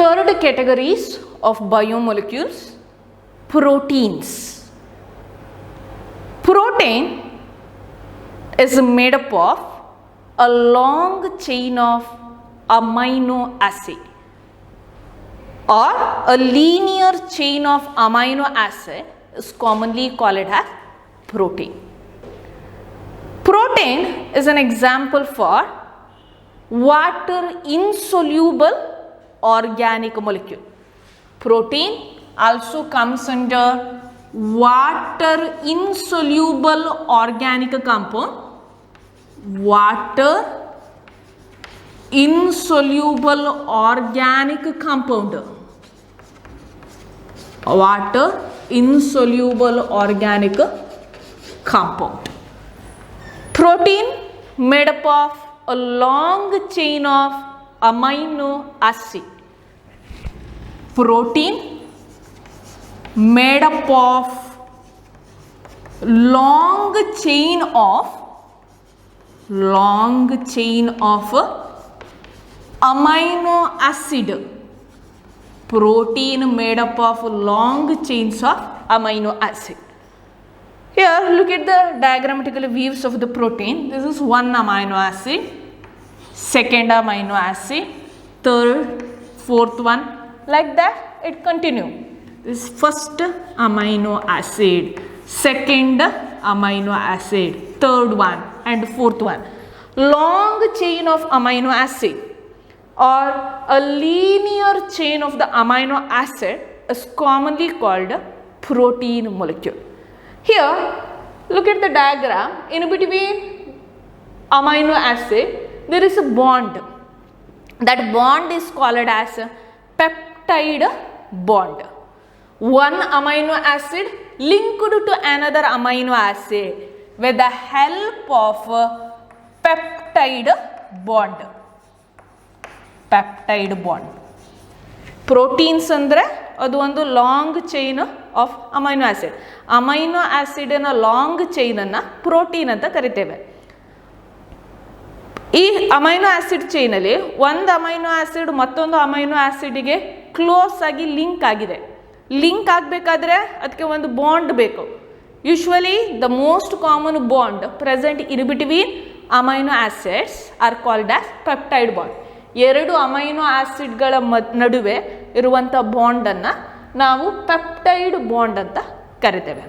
Third categories of biomolecules, proteins. Protein is made up of a long chain of amino acid or a linear chain of amino acid is commonly called as protein. Protein is an example for water insoluble organic molecule. Protein also comes under water insoluble organic compound. Water insoluble organic compound. Water insoluble organic compound. Protein made up of a long chain of amino acid. Protein made up of long chain of amino acid. Protein made up of long chains of amino acid. Here look at the diagrammatical views of the protein. This is one amino acid, second amino acid, third, fourth one, like that it continue. This first amino acid, second amino acid, third one and fourth one. Long chain of amino acid or a linear chain of the amino acid is commonly called protein molecule. Here look at the diagram. In between amino acid there is a bond. That bond is called as a peptide bond. One amino acid linked to another amino acid with the help of a peptide bond. Peptide bond. Proteins andre adu ಒಂದು long chain of amino acid. Amino ಆಸಿಡಿನ long ಚೈನನ್ನು protein ಅಂತ ಕರಿತೇವೆ. ಈ amino acid ಚೈನಲ್ಲಿ ಒಂದು amino acid ಮತ್ತೊಂದು amino ಆಸಿಡ್ಗೆ ಕ್ಲೋಸ್ ಆಗಿ ಲಿಂಕ್ ಆಗಿದೆ. ಲಿಂಕ್ ಆಗಬೇಕಾದ್ರೆ ಅದಕ್ಕೆ ಒಂದು ಬಾಂಡ್ ಬೇಕು. Usually the most common bond present in between amino acids are called as peptide bond. ಎರಡು ಅಮೈನೋ ಆಸಿಡ್ಗಳ ನಡುವೆ ಇರುವಂಥ ಬಾಂಡನ್ನು ನಾವು ಪೆಪ್ಟೈಡ್ ಬಾಂಡ್ ಅಂತ ಕರಿತೇವೆ.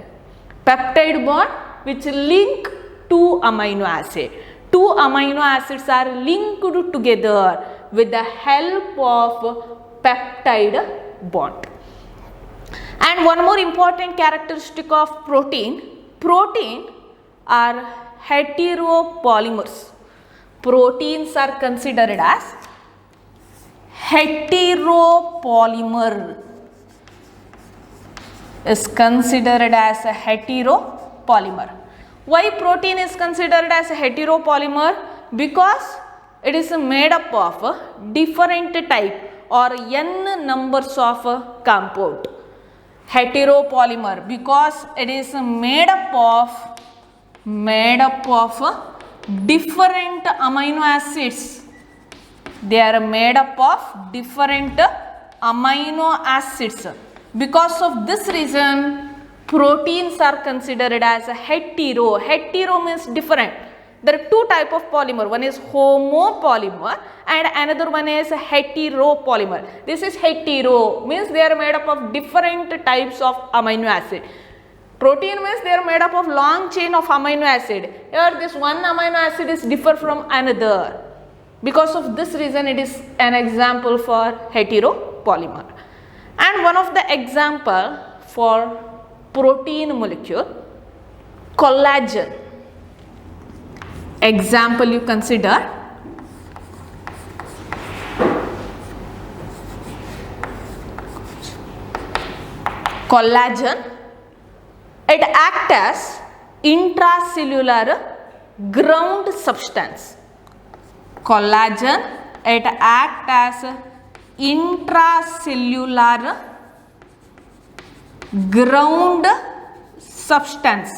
Peptide bond which link two amino acid. Two amino acids are linked together with the help of peptide bond. And one more important characteristic of protein are heteropolymers. Proteins are considered as heteropolymer. Is considered as a heteropolymer. Why protein is considered as a heteropolymer? Because it is made up of different type or n numbers of compound. Heteropolymer because it is made up of different amino acids. They are made up of different amino acids. Because of this reason proteins are considered as a hetero. Hetero means different. There are two types of polymer. One is homopolymer and another one is heteropolymer. This is hetero means they are made up of different types of amino acid. Protein means they are made up of long chain of amino acid. Here this one amino acid is different from another. Because of this reason it is an example for heteropolymer. And one of the example for protein molecule, collagen. Example you consider collagen. It acts as intracellular ground substance. Collagen, it acts as intracellular ground substance.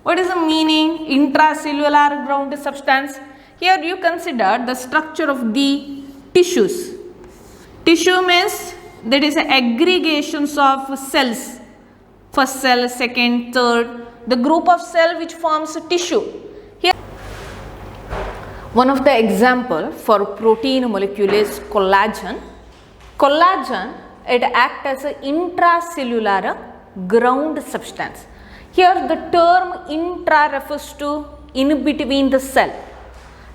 What is the meaning intracellular ground substance? Here you consider the structure of the tissues. Tissue means that is aggregations of cells, first cell, second, third, the group of cell which forms a tissue. Here one of the example for protein molecule is collagen. Collagen, it acts as an intracellular ground substance. Here the term intra refers to in between the cell.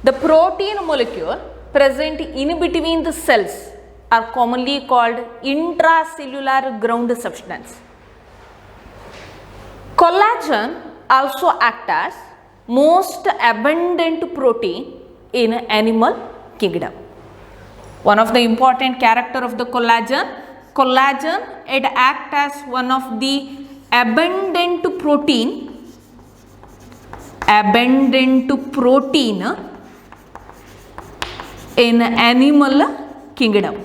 The protein molecule present in between the cells are commonly called intracellular ground substance. Collagen also acts as most abundant protein in animal kingdom. One of the important character of the collagen, it acts as one of the abundant protein in animal kingdom.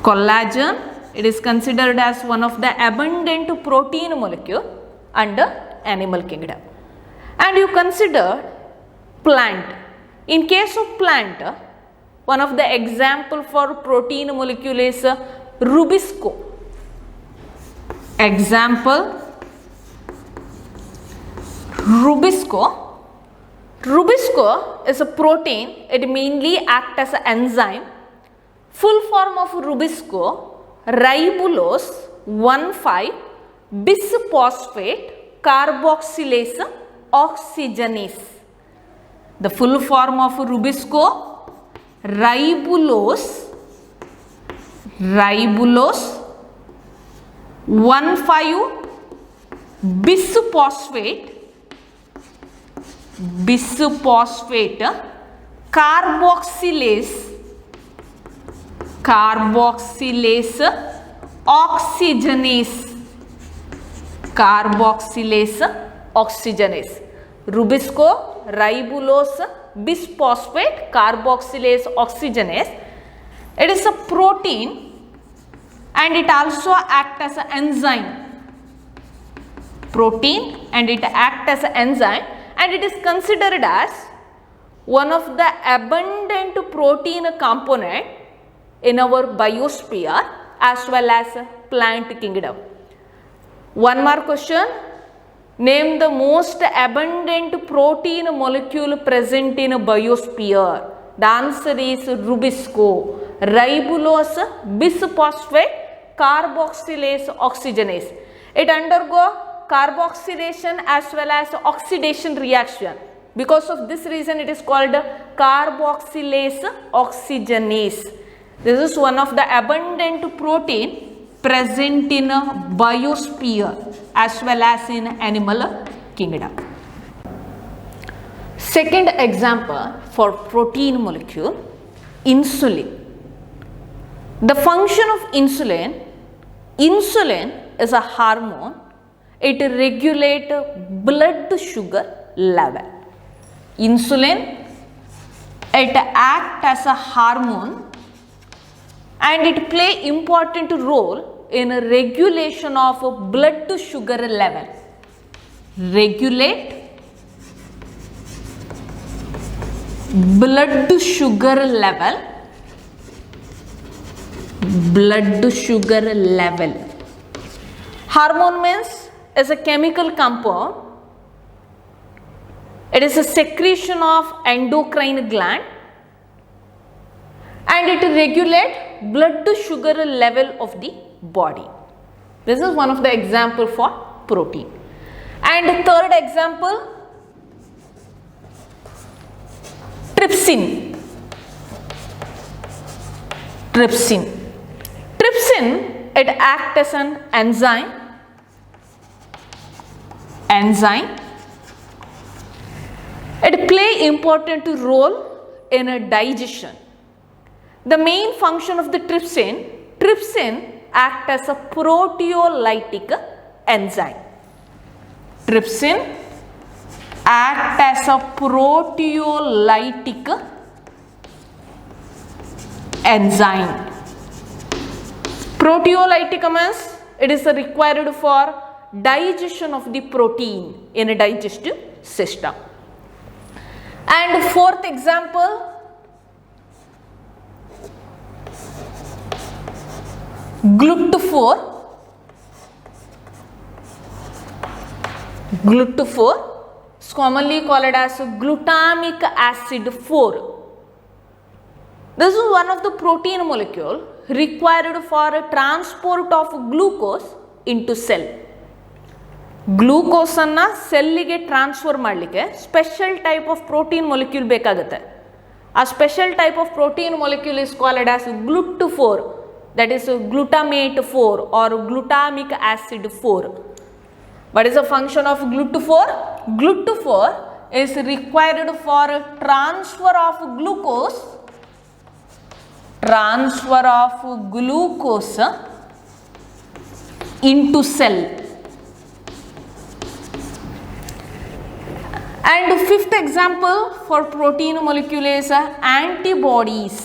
Collagen, it is considered as one of the abundant protein molecule under animal kingdom. And you consider plant. In case of plant, one of the example for protein molecule is rubisco. Example, rubisco. Rubisco is a protein, it mainly acts as an enzyme. Full form of rubisco, ribulose 1,5-bisphosphate carboxylase oxygenase. The full form of rubisco, ribulose 1,5-bisphosphate carboxylase oxygenase. Rubisco, ribulose, bisphosphate, carboxylase oxygenase. It is a protein and it also acts as an enzyme. Protein and it acts as an enzyme, and it is considered as one of the abundant protein component in our biosphere as well as plant kingdom. One more question. Name the most abundant protein molecule present in biosphere. The answer is rubisco, ribulose, bisphosphate, carboxylase oxygenase. It undergo carboxylation as well as oxidation reaction. Because of this reason it is called carboxylase oxygenase. This is one of the abundant protein present in biosphere as well as in animal kingdom. Second example for protein molecule, insulin. The function of insulin is a hormone. It regulates blood sugar level. Insulin, it acts as a hormone and it plays important role in regulation of blood sugar level. Regulate blood sugar level. Hormone means is a chemical compound. It is a secretion of endocrine gland and it regulates blood sugar level of the body. This is one of the example for protein. And third example, trypsin. Trypsin, it acts as an enzyme. It plays important role in a digestion. The main function of the trypsin acts as a proteolytic enzyme. Trypsin acts as a proteolytic enzyme. Proteolytic means it is required for digestion of the protein in a digestive system. And fourth example, GLUT4 is commonly called as glutamic acid 4. This is one of the protein molecule required for transport of glucose into cell. Glucose ಅನ್ನು ಸೆಲ್ಲಿಗೆ transfer ಮಾಡಲಿಕ್ಕೆ special type of protein molecule ಬೇಕಾಗುತ್ತೆ. ಆ special type of protein molecule is called as GLUT4, that is glutamate 4 or glutamic acid 4. What is the function of GLUT4? GLUT4 is required for transfer of glucose into cell. And fifth example for protein molecule is antibodies.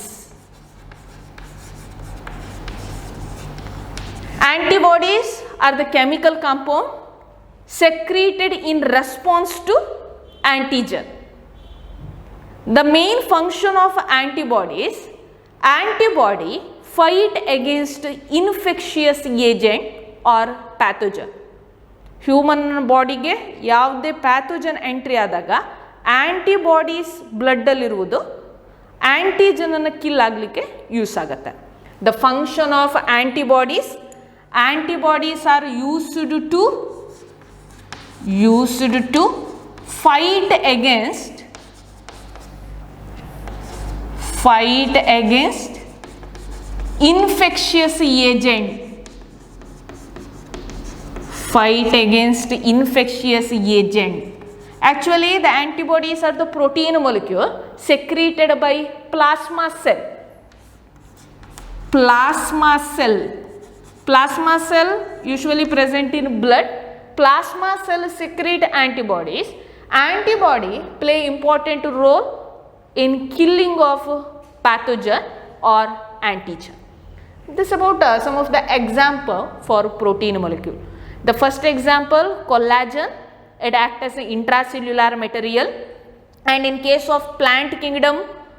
Antibodies are the chemical compound secreted in response to antigen. The main function of antibody fight against infectious agent or pathogen. Human ಬಾಡಿಗೆ ಯಾವುದೇ pathogen entry ಆದಾಗ antibodies ಬ್ಲಡ್ಡಲ್ಲಿರುವುದು ಆ್ಯಂಟಿಜನನ್ನು kill ಆಗಲಿಕ್ಕೆ use ಆಗುತ್ತೆ. The function of antibodies are used to fight against infectious agent. Actually, the antibodies are the protein molecule secreted by plasma cell. Plasma cell usually present in blood. Plasma cell secrete antibodies. Antibody play important role in killing of pathogen or antigen. This about some of the example for protein molecule. The first example, collagen, it acts as an intracellular material, and in case of plant kingdom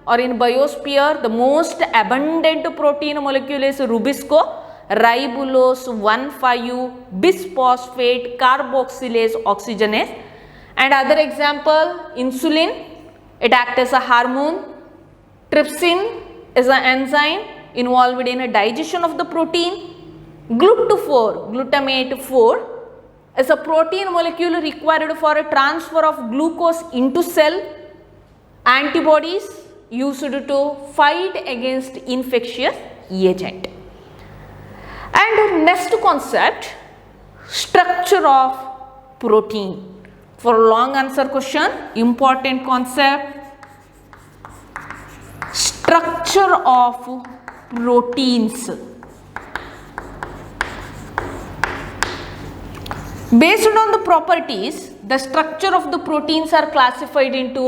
or in biosphere, the most abundant protein molecule is rubisco, ribulose 1,5 bisphosphate carboxylase oxygenase. And other example, insulin, it acts as a hormone. Trypsin is an enzyme involved in a digestion of the protein. glutamate 4 is a protein molecule required for a transfer of glucose into cell. Antibodies used to fight against infectious agent. And next concept, structure of protein. For long answer question, important concept, structure of proteins. Based on the properties, the structure of the proteins are classified into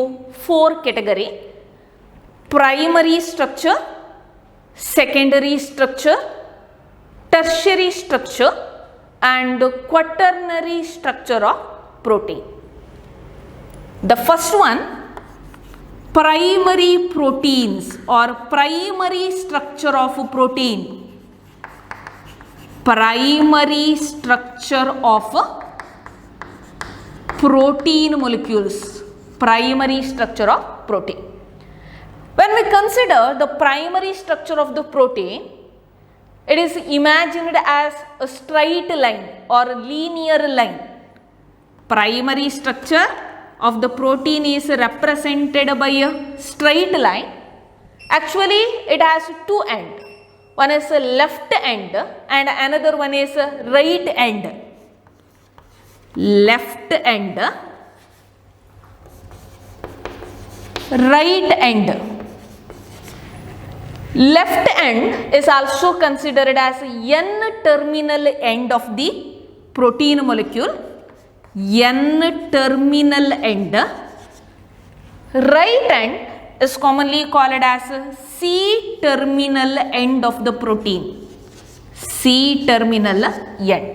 4 categories: primary structure, secondary structure, tertiary structure, and quaternary structure of protein. The first one, primary proteins or primary structure of protein. Primary structure of protein molecules. Primary structure of protein. When we consider the primary structure of the protein, it is imagined as a straight line or linear line. Primary structure of the protein is represented by a straight line. Actually, it has 2 ends. One is a left end and another one is a right end. Left end, right end. Left end is also considered as N-terminal end of the protein molecule. N-terminal end. Right end is commonly called as C-terminal end of the protein. C-terminal end.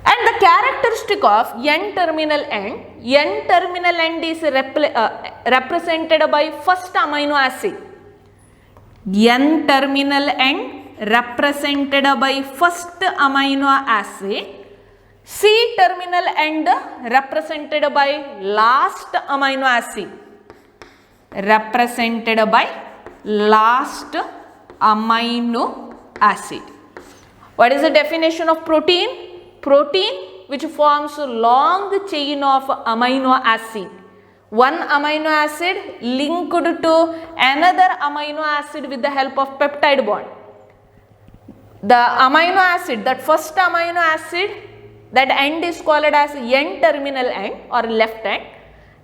And the characteristic of N-terminal end is represented by first amino acid. N-terminal end represented by first amino acid, C terminal end represented by last amino acid, represented by last amino acid. What is the definition of protein? Protein which forms a long chain of amino acid. One amino acid linked to another amino acid with the help of peptide bond. The amino acid, that first amino acid, that end is called as N terminal end or left end.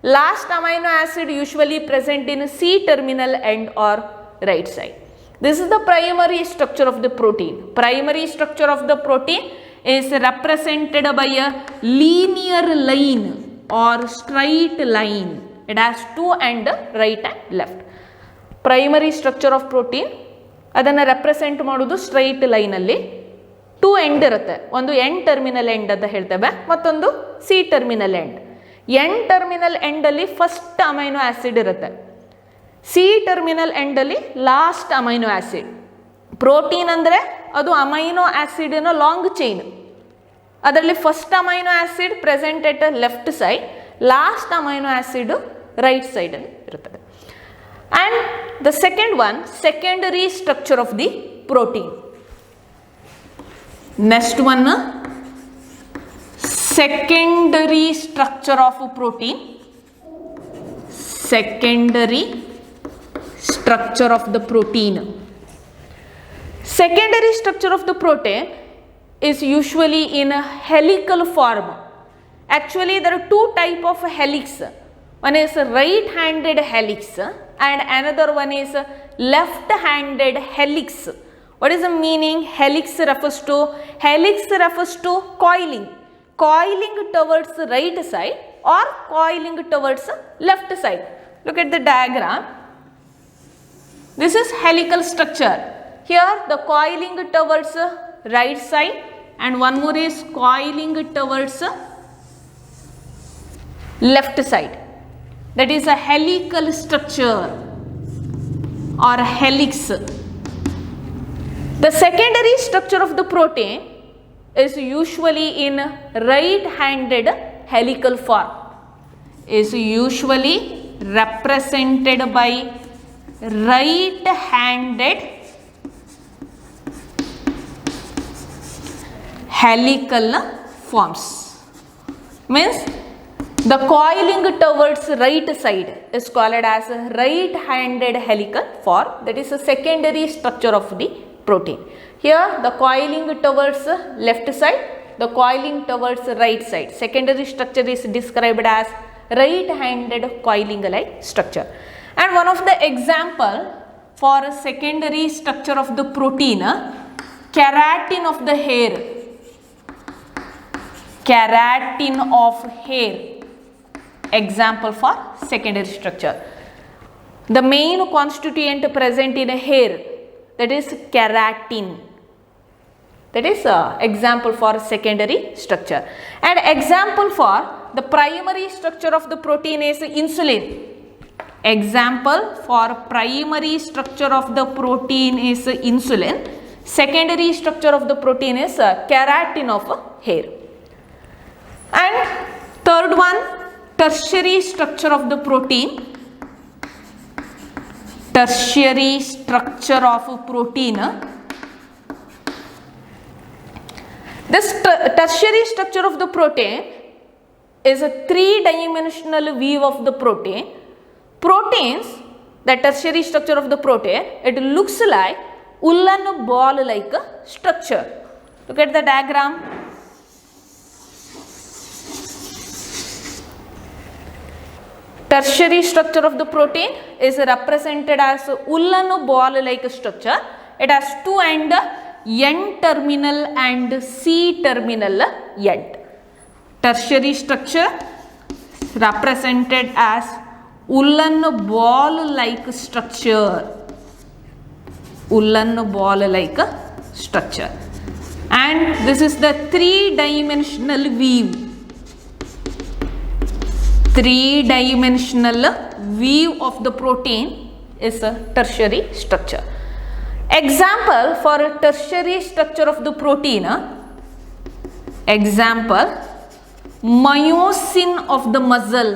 Last amino acid usually present in C terminal end or right side. This is the primary structure of the protein. Primary structure of the protein is represented by a linear line or straight line. It has two end, right and left. Primary structure of protein ಅದನ್ನು represent ಮಾಡೋದು straight ಲೈನಲ್ಲಿ. Two end ಇರುತ್ತೆ. ಒಂದು N terminal end ಅಂತ ಹೇಳ್ತೇವೆ, ಮತ್ತೊಂದು C terminal end. N terminal ಎಂಡಲ್ಲಿ first amino acid ಇರುತ್ತೆ. ಸಿ ಟರ್ಮಿನಲ್ ಎಂಡಲ್ಲಿ ಲಾಸ್ಟ್ ಅಮೈನೋ ಆ್ಯಸಿಡ್. ಪ್ರೋಟೀನ್ ಅಂದರೆ ಅದು ಅಮೈನೋ ಆ್ಯಸಿಡಿನ ಲಾಂಗ್ ಚೈನ್. ಅದರಲ್ಲಿ first amino acid present at left side, last amino acid right ಸೈಡಲ್ಲಿ ಇರುತ್ತದೆ. And the second one, secondary structure of the protein. Next one, secondary structure of protein. Secondary structure of the protein. Secondary structure of the protein is usually in a helical form. Actually, there are two types of helix. One is right-handed helix and another one is left-handed helix. What is the meaning? Helix refers to coiling. Coiling towards right side or coiling towards left side. Look at the diagram. This is helical structure. Here the coiling towards right side and one more is coiling towards left side. That is a helical structure or helix. The secondary structure of the protein is usually in right-handed helical form. Is usually represented by right-handed helical forms. Means the coiling towards right side is called as right-handed helical form. That is a secondary structure of the protein. Here the coiling towards left side, the coiling towards right side. Secondary structure is described as right-handed coiling like structure. And one of the example for a secondary structure of the protein, keratin of the hair. Keratin of hair. Example for secondary structure. The main constituent present in a hair, that is keratin. That is example for secondary structure. And example for the primary structure of the protein is insulin. Example for primary structure of the protein is insulin. Secondary structure of the protein is keratin of hair. And third one, tertiary structure of the protein. Tertiary structure of protein. This tertiary structure of the protein is a three-dimensional view of the protein. Proteins, the tertiary structure of the protein, it looks like woolen ball like structure. Look at the diagram. Tertiary structure of the protein is represented as woolen ball like structure. It has two end, N terminal and C terminal end. Tertiary structure represented as woolen ball like structure. Woolen ball like structure. And this is the three-dimensional view. Three-dimensional view of the protein is a tertiary structure. Example for a tertiary structure of the protein. Example, myosin of the muscle.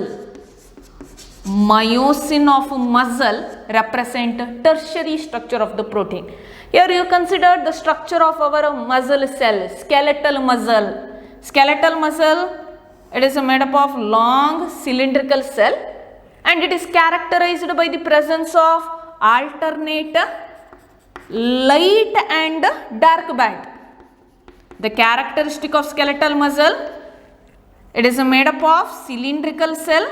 Myosin of muscle represent tertiary structure of the protein. Here you consider the structure of our muscle cell, skeletal muscle. Skeletal muscle, it is made up of long cylindrical cell and it is characterized by the presence of alternate light and dark band. The characteristic of skeletal muscle, it is made up of cylindrical cell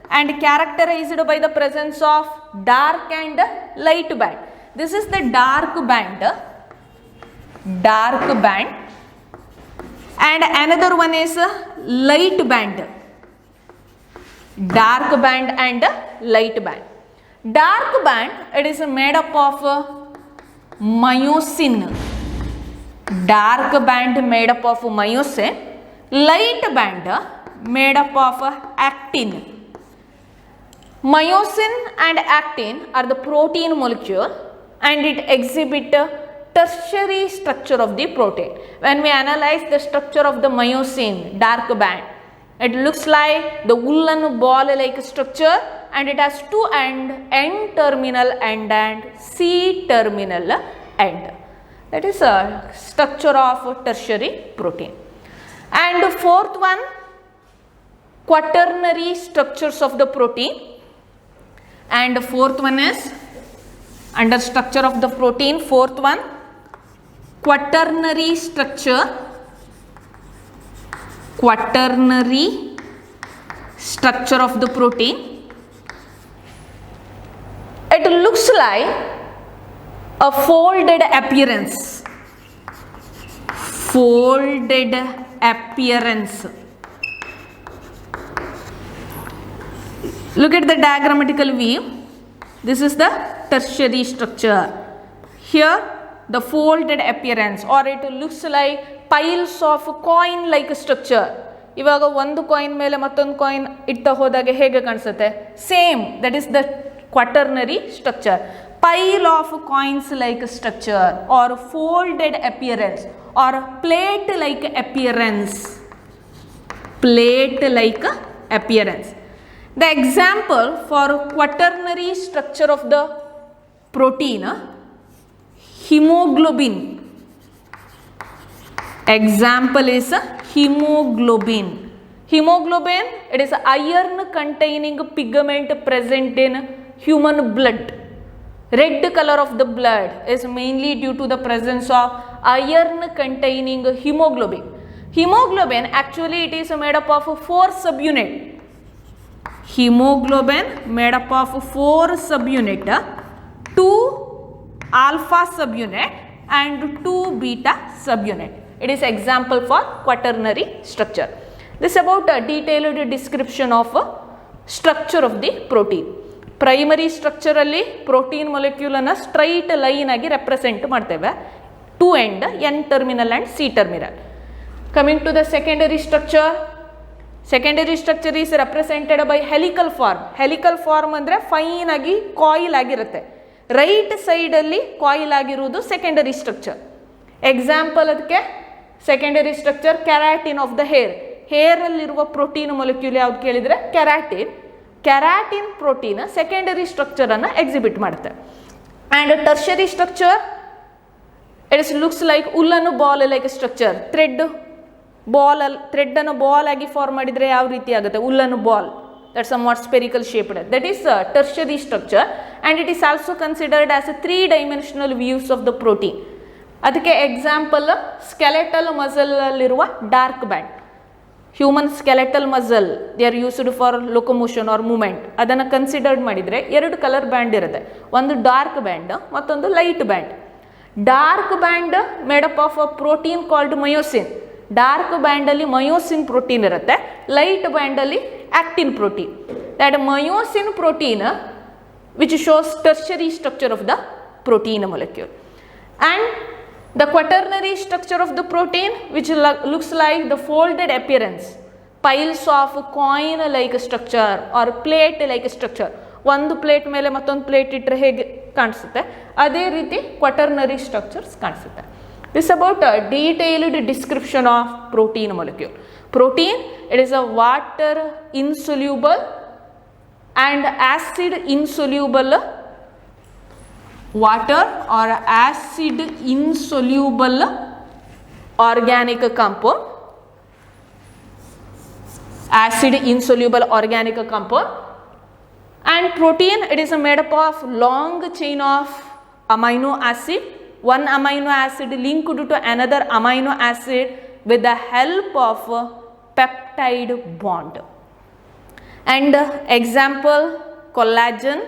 and characterized by the presence of dark and light band. This is the dark band, and another one is light band, dark band and light band. Dark band, it is made up of myosin, dark band made up of myosin, light band made up of actin. Myosin and actin are the protein molecule and it exhibit tertiary structure of the protein. When we analyze the structure of the myosin, dark band, it looks like the woolen ball like structure and it has two N terminal end and C terminal end. That is a structure of tertiary protein. And the fourth one, quaternary structures of the protein. And the fourth one is under structure of the protein, fourth one, quaternary structure. Quaternary structure of the protein. It looks like a folded appearance. Folded appearance. Look at the diagrammatical view. This is the tertiary structure. Here the folded appearance, or it looks like piles of coin like structure. ಇವಾಗ ಒಂದು coin ಮೇಲೆ ಮತ್ತೊಂದು coin ಇಡ್ತಾ ಹೋದಾಗ ಹೇಗೆ ಕಾಣಿಸುತ್ತೆ? Same, that is the quaternary structure. Pile of coins like structure or folded appearance or plate like appearance. Plate like appearance. The example for quaternary structure of the protein, hemoglobin. Example is hemoglobin. Hemoglobin, it is iron containing pigment present in human blood. Red color of the blood is mainly due to the presence of iron containing hemoglobin. Hemoglobin, actually it is made up of 4 subunits. Hemoglobin made up of 4 subunits, 2 alpha subunit and 2 beta subunit. It is example for quaternary structure. This is about a detailed description of structure of the protein. Primary structure alli protein molecule anna straight line agi represent ಮಾಡ್ತೇವೆ, 2 end, N terminal and C terminal. Coming to the secondary structure. Secondary structure is represented by helical form. Helical form ಅಂದ್ರೆ fine ಆಗಿ coil ಆಗಿರುತ್ತೆ. Right side ಅಲ್ಲಿ coil ಆಗಿರುವುದು secondary structure. Example ಅದಕ್ಕೆ secondary structure keratin of the hair. Hair ಅಲ್ಲಿರುವ protein molecule ಯಾವ್ದು ಕೇಳಿದ್ರೆ keratin. Keratin protein secondary structure ಅನ್ನು ಎಕ್ಸಿಬಿಟ್ ಮಾಡುತ್ತೆ. And tertiary structure, it looks like woollen ball like structure. Thread ಅನ್ನು ball ಆಗಿ form ಮಾಡಿದ್ರೆ ಯಾವ ರೀತಿ ಆಗುತ್ತೆ? Woollen ball, that somewhat spherical shaped. That is tertiary structure and it is also considered as a 3-dimensional views of the protein. ಅದಕ್ಕೆ example skeletal muscle ಅಲ್ಲಿರುವ dark band. Human skeletal muscle, they are used for locomotion or movement. ಅದನ್ನು considered ಮಾಡಿದರೆ 2 colour band ಇರುತ್ತೆ, ಒಂದು dark band ಮತ್ತೊಂದು light band. Dark band made up of a protein called myosin. Dark ಬ್ಯಾಂಡಲ್ಲಿ myosin protein ಇರುತ್ತೆ, light ಬ್ಯಾಂಡಲ್ಲಿ actin protein. That myosin protein which shows tertiary structure of the protein molecule. And the quaternary structure of the protein, which looks like the folded appearance, piles of coin like structure or plate like structure. ಒಂದು plate ಮೇಲೆ ಮತ್ತೊಂದು plate ಇಟ್ಟರೆ ಹೇಗೆ ಕಾಣಿಸುತ್ತೆ. ಅದೇ ರೀತಿ quaternary structures ಕಾಣಿಸುತ್ತೆ. This about detailed description of protein molecule. Protein, it is a water insoluble and acid insoluble, water or acid insoluble organic compound. Acid insoluble organic compound. And protein, it is made up of long chain of amino acid. One amino acid linked to another amino acid with the help of peptide bond. And example, collagen,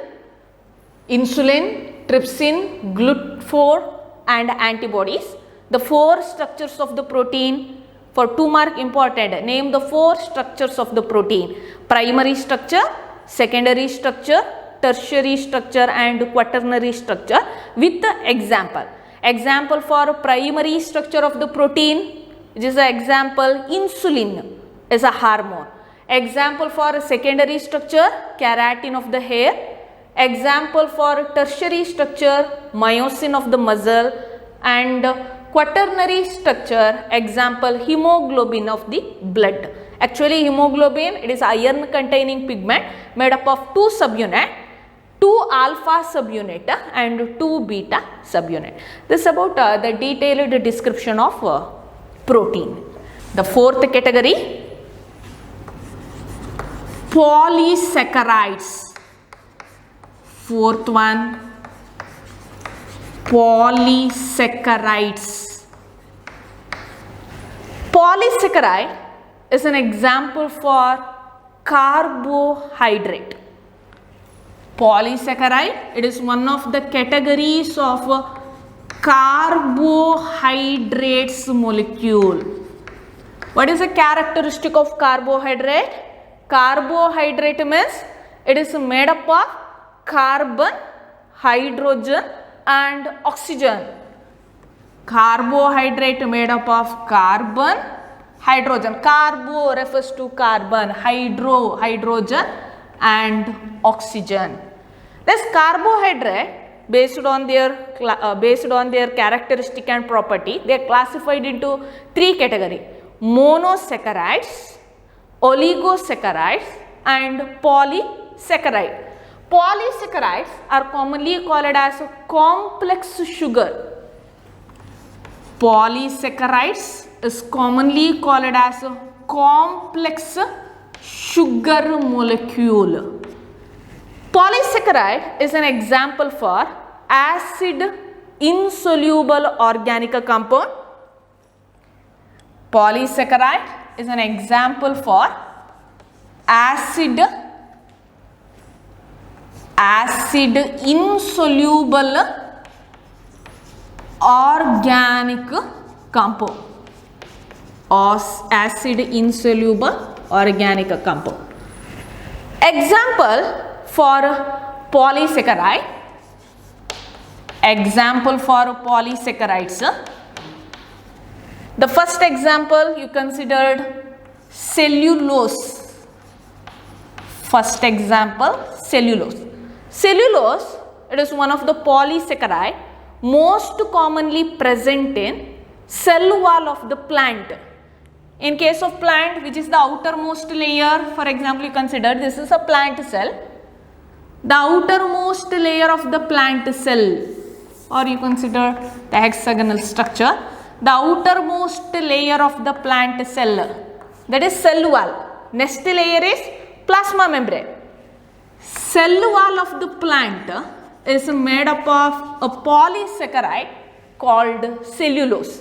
insulin, trypsin, GLUT4 and antibodies. The 4 structures of the protein. For 2 mark important, name the 4 structures of the protein. Primary structure, secondary structure, tertiary structure and quaternary structure with the example. Example for primary structure of the protein, which is an example, insulin is a hormone. Example for secondary structure, keratin of the hair. Example for tertiary structure, myosin of the muscle. And quaternary structure, example, hemoglobin of the blood. Actually hemoglobin, it is iron containing pigment made up of 2 subunit, 2 alpha subunit and 2 beta subunit. This is about the detailed description of protein. The 4th category, polysaccharides. 4th one, polysaccharides. Polysaccharide is an example for carbohydrate. Polysaccharide, it is one of the categories of carbohydrates molecule. What is the characteristic of carbohydrate? Carbohydrate means it is made up of carbon, hydrogen and oxygen. Carbohydrate made up of carbon, hydrogen. Carbo refers to carbon, hydrogen and oxygen. This carbohydrate, based on their characteristic and property, they are classified into 3 categories: monosaccharides, oligosaccharides and polysaccharide. Polysaccharides are commonly called as complex sugar. Polysaccharides is commonly called as complex sugar molecule. Polysaccharide is an example for acid insoluble organic compound. Polysaccharide is an example for acid insoluble organic compound or acid insoluble organic compound. Example for polysaccharide. Example for polysaccharides. The first example you considered cellulose. First example, cellulose. Cellulose, it is one of the polysaccharide most commonly present in cell wall of the plant. In case of plant, which is the outermost layer, for example, you consider this is a plant cell. The outermost layer of the plant cell, or you consider the hexagonal structure, the outermost layer of the plant cell, that is cell wall. Next layer is plasma membrane. Cell wall of the plant is made up of a polysaccharide called cellulose.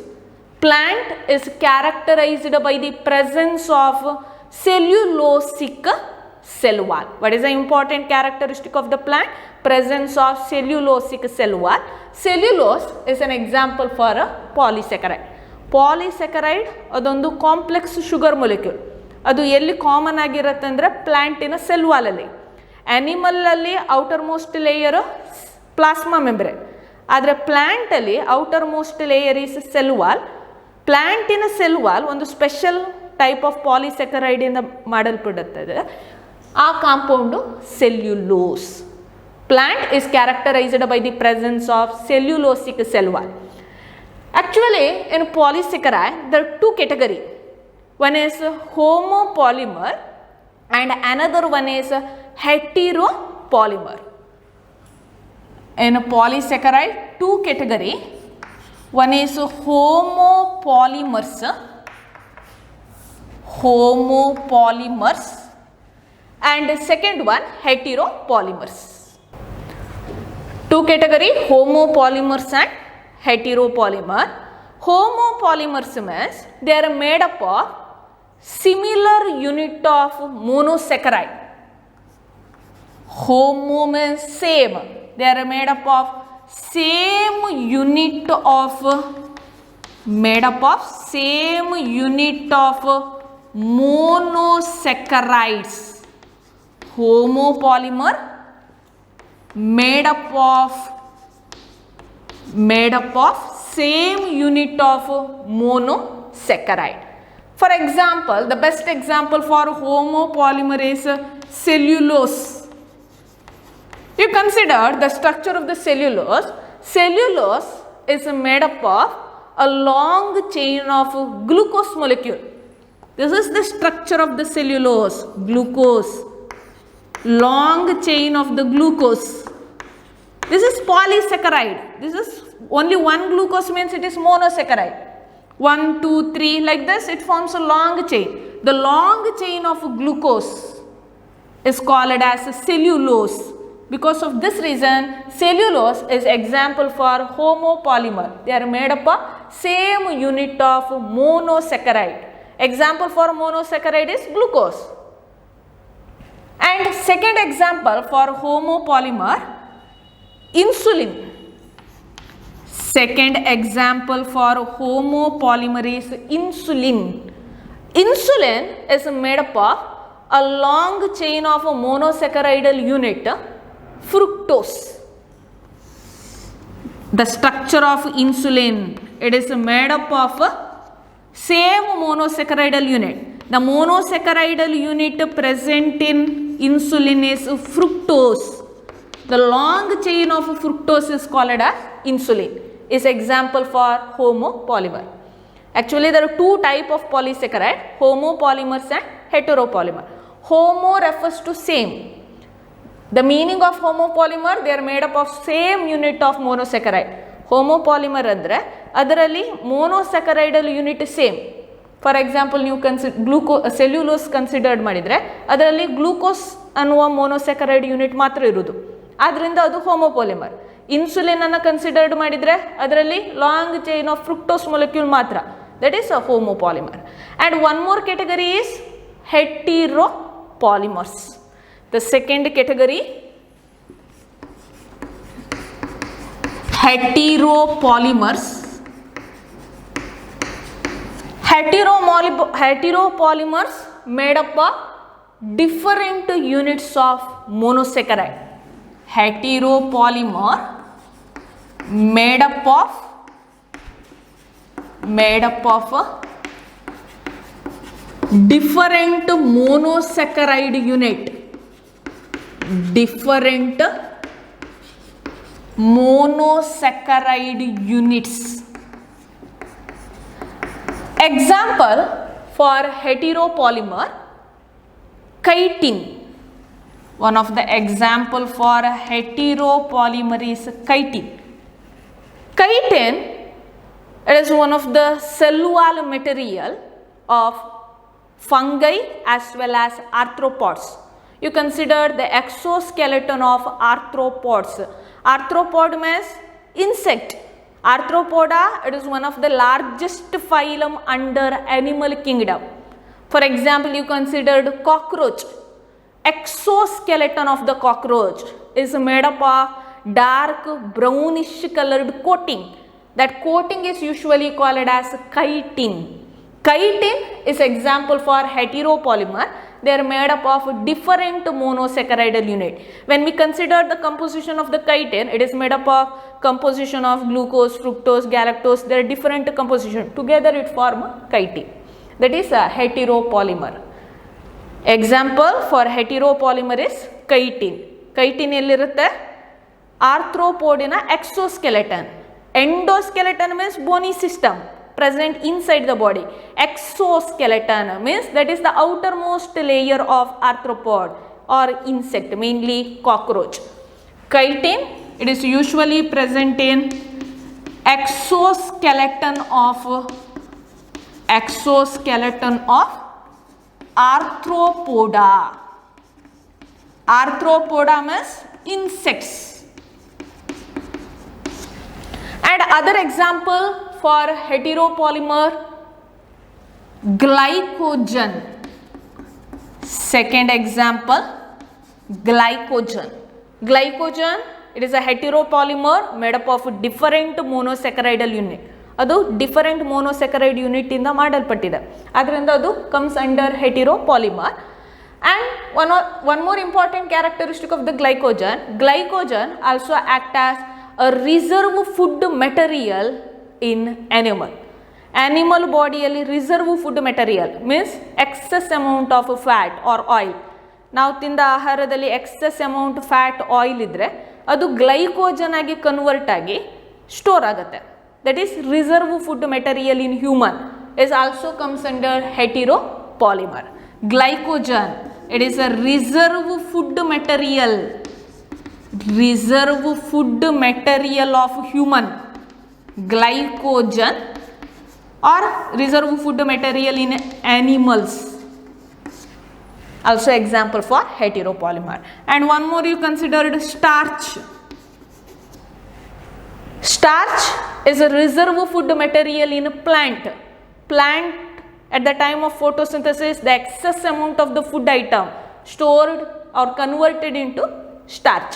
Plant is characterized by the presence of cellulosic cell wall. What is the important characteristic of the plant? Presence of cellulosic cell wall. Cellulose is an example for a polysaccharide. Polysaccharide adondu complex sugar molecule. ಅದು ಎಲ್ಲಿ common ಆಗಿರುತ್ತೆ ಅಂದರೆ ಪ್ಲಾಂಟಿನ cell ವಾಲಲ್ಲಿ. ಆ್ಯನಿಮಲಲ್ಲಿ outermost layer plasma membrane, ಆದರೆ ಪ್ಲ್ಯಾಂಟಲ್ಲಿ outermost layer is cell wall. ಪ್ಲ್ಯಾಂಟಿನ ಸೆಲ್ ವಾಲ್ ಒಂದು ಸ್ಪೆಷಲ್ ಟೈಪ್ ಆಫ್ ಪಾಲಿಸ್ಯಾಕರೈಡಿಂದ ಮಾಡಲ್ಪಡುತ್ತದೆ. ಆ compound cellulose. Plant is characterized by the presence of cellulosic cell wall. Actually, in polysaccharide, there are two categories. One is homopolymer and another one is heteropolymer. In polysaccharide, two categories. One is homopolymers and second one heteropolymers. Two category, homopolymers and heteropolymer. Homopolymers means they are made up of similar unit of monosaccharide. Homo means same. They are made up of same unit of monosaccharides. Homopolymer made up of same unit of monosaccharide. For example, the best example for homopolymer is cellulose. You consider the structure of the cellulose. Cellulose is made up of a long chain of glucose molecule. This is the structure of the cellulose, glucose, long chain of the glucose. This is polysaccharide. This is only one glucose means it is monosaccharide. 1, 2, 3 like this, it forms a long chain. The long chain of glucose is called as cellulose. Because of this reason, cellulose is example for homopolymer. They are made up of same unit of monosaccharide. Example for monosaccharide is glucose. And second example for homopolymer, insulin. Second example for homopolymer is insulin. Insulin is made up of a long chain of a monosaccharidal unit, fructose. The structure of insulin, it is made up of same monosaccharidal unit. The monosaccharidal unit present in insulin is fructose. The long chain of fructose is called as insulin. Is example for homopolymer. Actually, there are two type of polysaccharide, homopolymers and heteropolymer. Homo refers to same. The meaning of homopolymer, they are made up of same unit of monosaccharide. Homopolymer andre adaralli monosaccharidal unit same. For example, you consider cellulose considered ಮಾಡಿದ್ರೆ ಅದರಲ್ಲಿ glucose ಅನ್ನುವ monosaccharide unit ಮಾತ್ರ ಇರುವುದು. ಆದ್ರಿಂದ ಅದು homopolymer. Insulin ಅನ್ನು considered ಮಾಡಿದ್ರೆ ಅದರಲ್ಲಿ long chain of fructose molecule ಮಾತ್ರ, that is a homopolymer. And one more category is heteropolymers. The second category heteropolymers. Heteropolymers made up of different units of monosaccharide. Heteropolymer made up of different monosaccharide unit. Different monosaccharide units. Example for heteropolymer, chitin. One of the example for heteropolymer is chitin. Chitin is one of the cell wall material of fungi as well as arthropods. You consider the exoskeleton of arthropods. Arthropod means insect. Arthropoda, it is one of the largest phylum under animal kingdom. For example, you considered cockroach. Exoskeleton of the cockroach is made up of dark brownish colored coating. That coating is usually called as chitin. Chitin is example for heteropolymer. They are made up of different monosaccharidal unit. When we consider the composition of the chitin, it is made up of composition of glucose, fructose, galactose. There are different composition. Together it form chitin. That is a heteropolymer. Example for heteropolymer is chitin. Chitin ಎಲ್ಲಿರುತ್ತೆ? arthropod exoskeleton. Endoskeleton means bony system present inside the body. Exoskeleton means that is the outermost layer of arthropod or insect, mainly cockroach. Chitin, it is usually present in exoskeleton of arthropoda. Arthropoda means insects. And other example for heteropolymer, glycogen. Second example, glycogen. Glycogen, it is a heteropolymer made up of different monosaccharidal unit. ಅದು different monosaccharide unit ಇಂದ ಮಾಡಲ್ಪಟ್ಟಿದೆ, ಅದರಿಂದ ಅದು comes under heteropolymer. And one more important characteristic of the glycogen also act as a reserve food material in animal bodyಯಲ್ಲಿ reserve food material means excess amount of fat or oil. ನಾವು ತಿಂದ ಆಹಾರದಲ್ಲಿ excess amount fat oil ಇದ್ದರೆ ಅದು glycogen ಆಗಿ convert ಆಗಿ store ಆಗುತ್ತೆ. That is reserve food material in human is also comes under heteropolymer. Glycogen, it is a reserve food material of human. Glycogen or reserve food material in animals, also example for heteropolymer. And one more you considered starch. Starch is a reserve food material in a plant. At the time of photosynthesis, the excess amount of the food item stored or converted into starch.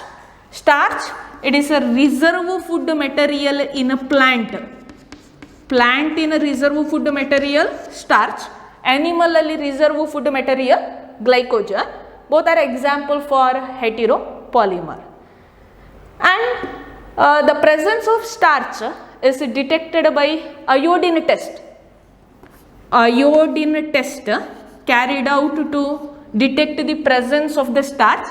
Starch, it is a reserve food material in a plant. In a reserve food material, starch. Animal alli reserve food material, glycogen. Both are example for heteropolymer. And the presence of starch is detected by iodine test. Iodine test carried out to detect the presence of the starch.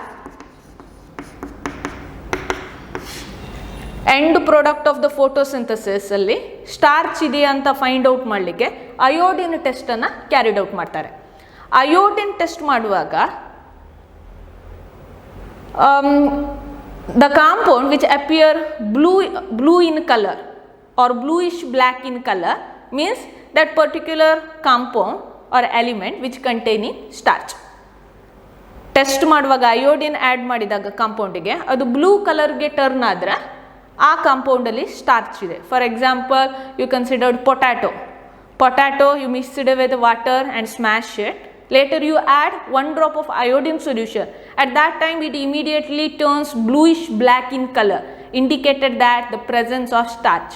End product of the photosynthesis alli starch ಇದೆ ಅಂತ find out ಮಾಡಲಿಕ್ಕೆ iodine test ಅನ್ನು carried out ಮಾಡ್ತಾರೆ. Iodine test ಮಾಡುವಾಗ the compound which appear blue in color or bluish black in color means that particular compound or element which containing starch. Test ಮಾಡುವಾಗ iodine add ಮಾಡಿದಾಗ ಕಾಂಪೌಂಡಿಗೆ ಅದು blue ಕಲರ್ಗೆ turn ಆದರೆ ಆ ಕಾಂಪೌಂಡಲ್ಲಿ ಸ್ಟಾರ್ಚ್ ಇದೆ. For example you considered potato you mixed with water and smash it. Later you add 1 drop of iodine solution. At that time it immediately turns bluish black in color, indicated that the presence of starch.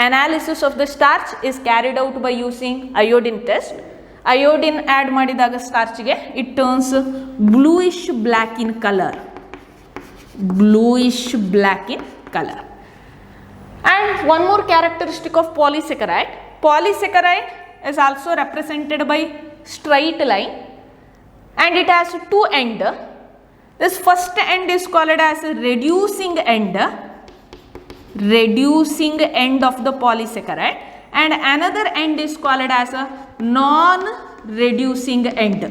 Analysis of the starch is carried out by using iodine test. Iodine add ಮಾಡಿದಾಗ starch ಗೆ it turns bluish black in color. And one more characteristic of polysaccharide. Polysaccharide is also represented by straight line and it has two ends. This first end is called as a reducing end of the polysaccharide, and another end is called as a non-reducing end.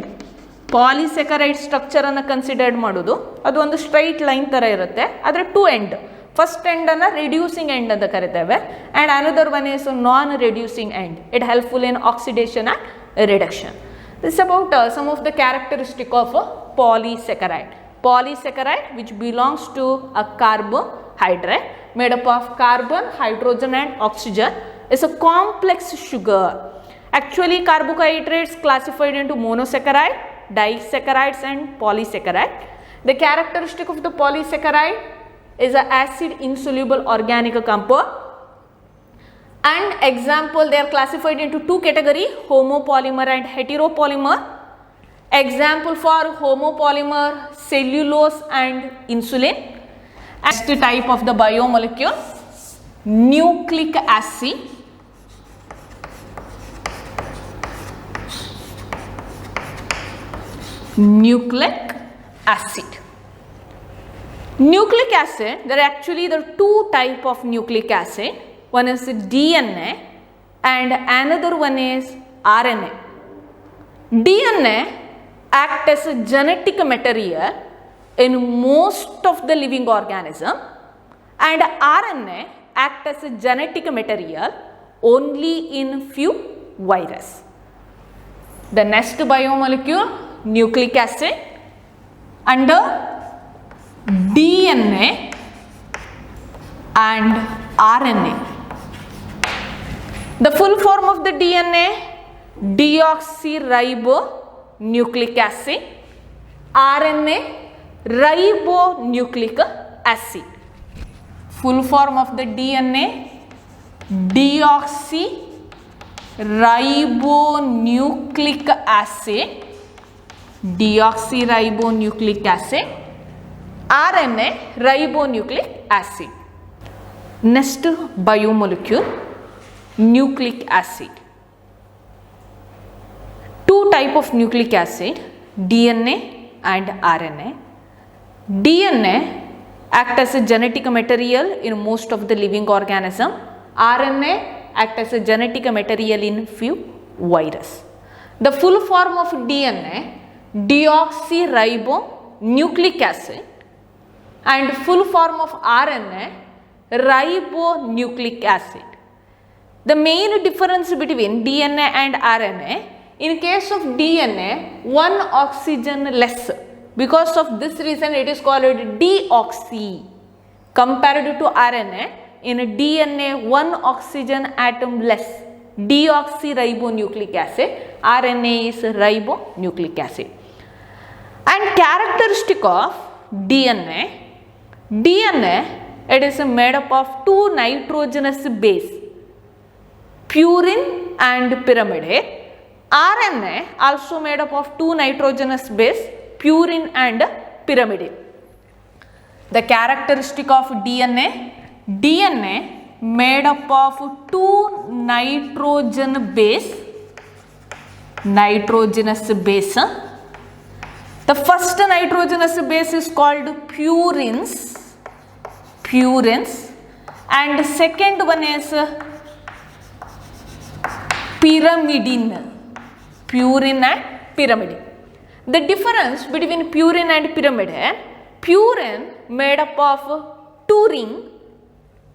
Polysaccharide structure ಅನ್ನು consider ಮಾಡೋದು ಅದು ಒಂದು straight line ಥರ ಇರುತ್ತೆ, ಅದರ two end. First ಎಂಡನ್ನು reducing end ಅಂತ ಕರಿತೇವೆ and another one is non reducing end. It helpful in oxidation and reduction. This is about some of the characteristic of a polysaccharide. Polysaccharide which belongs to a carbohydrate made up of carbon, hydrogen and oxygen is a complex sugar. Actually carbohydrates classified into monosaccharide, disaccharides and polysaccharide. The characteristic of the polysaccharide is an acid insoluble organic compound. And example, they are classified into two categories, homopolymer and heteropolymer. Example for homopolymer, cellulose and insulin. Next type of the biomolecule, nucleic acid. Nucleic acid, there are actually there are two type of nucleic acid. One is DNA and another one is RNA. DNA act as a genetic material in most of the living organism, and RNA act as a genetic material only in few virus. The next biomolecule, nucleic acid, under DNA and RNA. The full form of the DNA, deoxyribonucleic acid, RNA, ribonucleic acid. Full form of the DNA, deoxyribonucleic acid, deoxyribonucleic acid, RNA, ribonucleic acid. Next biomolecule, nucleic acid. Two type of nucleic acid, DNA and RNA. DNA act as a genetic material in most of the living organism. RNA act as a genetic material in few virus. The full form of DNA, deoxyribonucleic acid, and full form of RNA, ribonucleic acid. The main difference between DNA and RNA, in case of DNA, one oxygen less. Because of this reason it is called deoxy. Compared to RNA, in DNA one oxygen atom less. Deoxyribonucleic acid, RNA is ribonucleic acid. And characteristic of DNA, it is made up of two nitrogenous base, purine and pyrimidine. RNA also made up of two nitrogenous base, purine and pyrimidine. The characteristic of DNA made up of two nitrogenous base. The first nitrogenous base is called purines, and second one is pyrimidine, purine and pyrimidine. The difference between purine and pyrimidine, purine made up of two ring,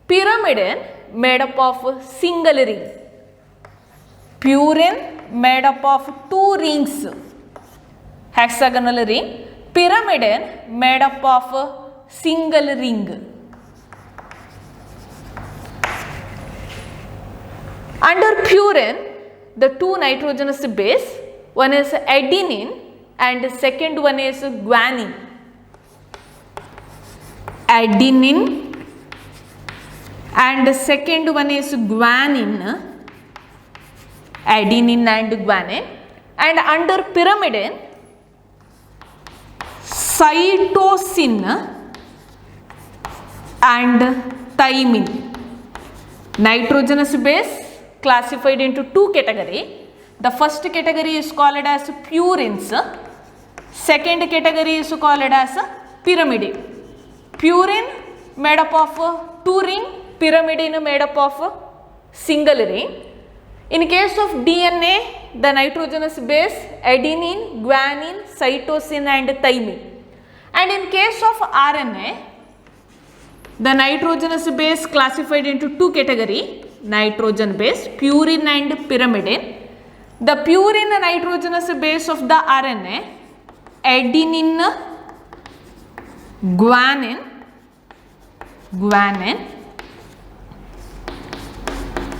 pyrimidine made up of single ring. Purine made up of two rings, hexagonal ring. Pyrimidine made up of single ring. Under purine, the two nitrogenous base, one is adenine and second one is guanine. Adenine and second one is guanine. Adenine and guanine. And under pyrimidine, cytosine and thymine. Nitrogenous base classified into two categories. The first category is called as purines. Second category is called as pyrimidine. Purine made up of two ring, pyrimidine made up of single ring. In case of DNA, the nitrogenous base adenine, guanine, cytosine and thymine. And in case of RNA, the nitrogenous base classified into two categories, nitrogen base, purine and pyrimidine. The purine nitrogenous base of the RNA, adenine, guanine,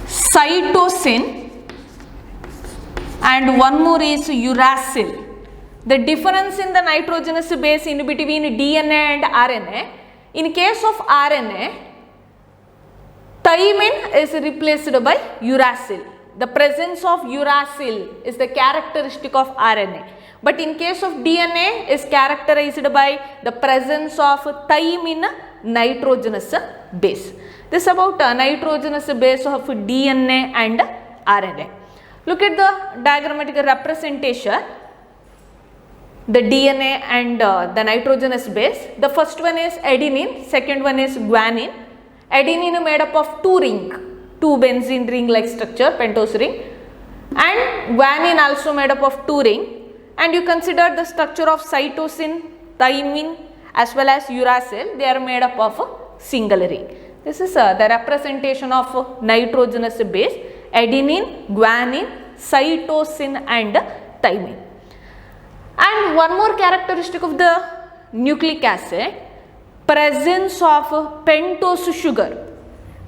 cytosine, and one more is uracil. The difference in the nitrogenous base in between DNA and RNA, in case of RNA, thymine is replaced by uracil. The presence of uracil is the characteristic of RNA. But in case of DNA is characterized by the presence of thymine nitrogenous base. This is about nitrogenous base of DNA and RNA. Look at the diagrammatic representation. the DNA and the nitrogenous base. The first one is adenine, second one is guanine. Adenine made up of two benzene ring like structure, pentose ring, and guanine also made up of two ring. And you consider the structure of cytosine, thymine as well as uracil, they are made up of a single ring. This is the representation of nitrogenous base: adenine, guanine, cytosine and thymine. And one more characteristic of the nucleic acid, presence of pentose sugar.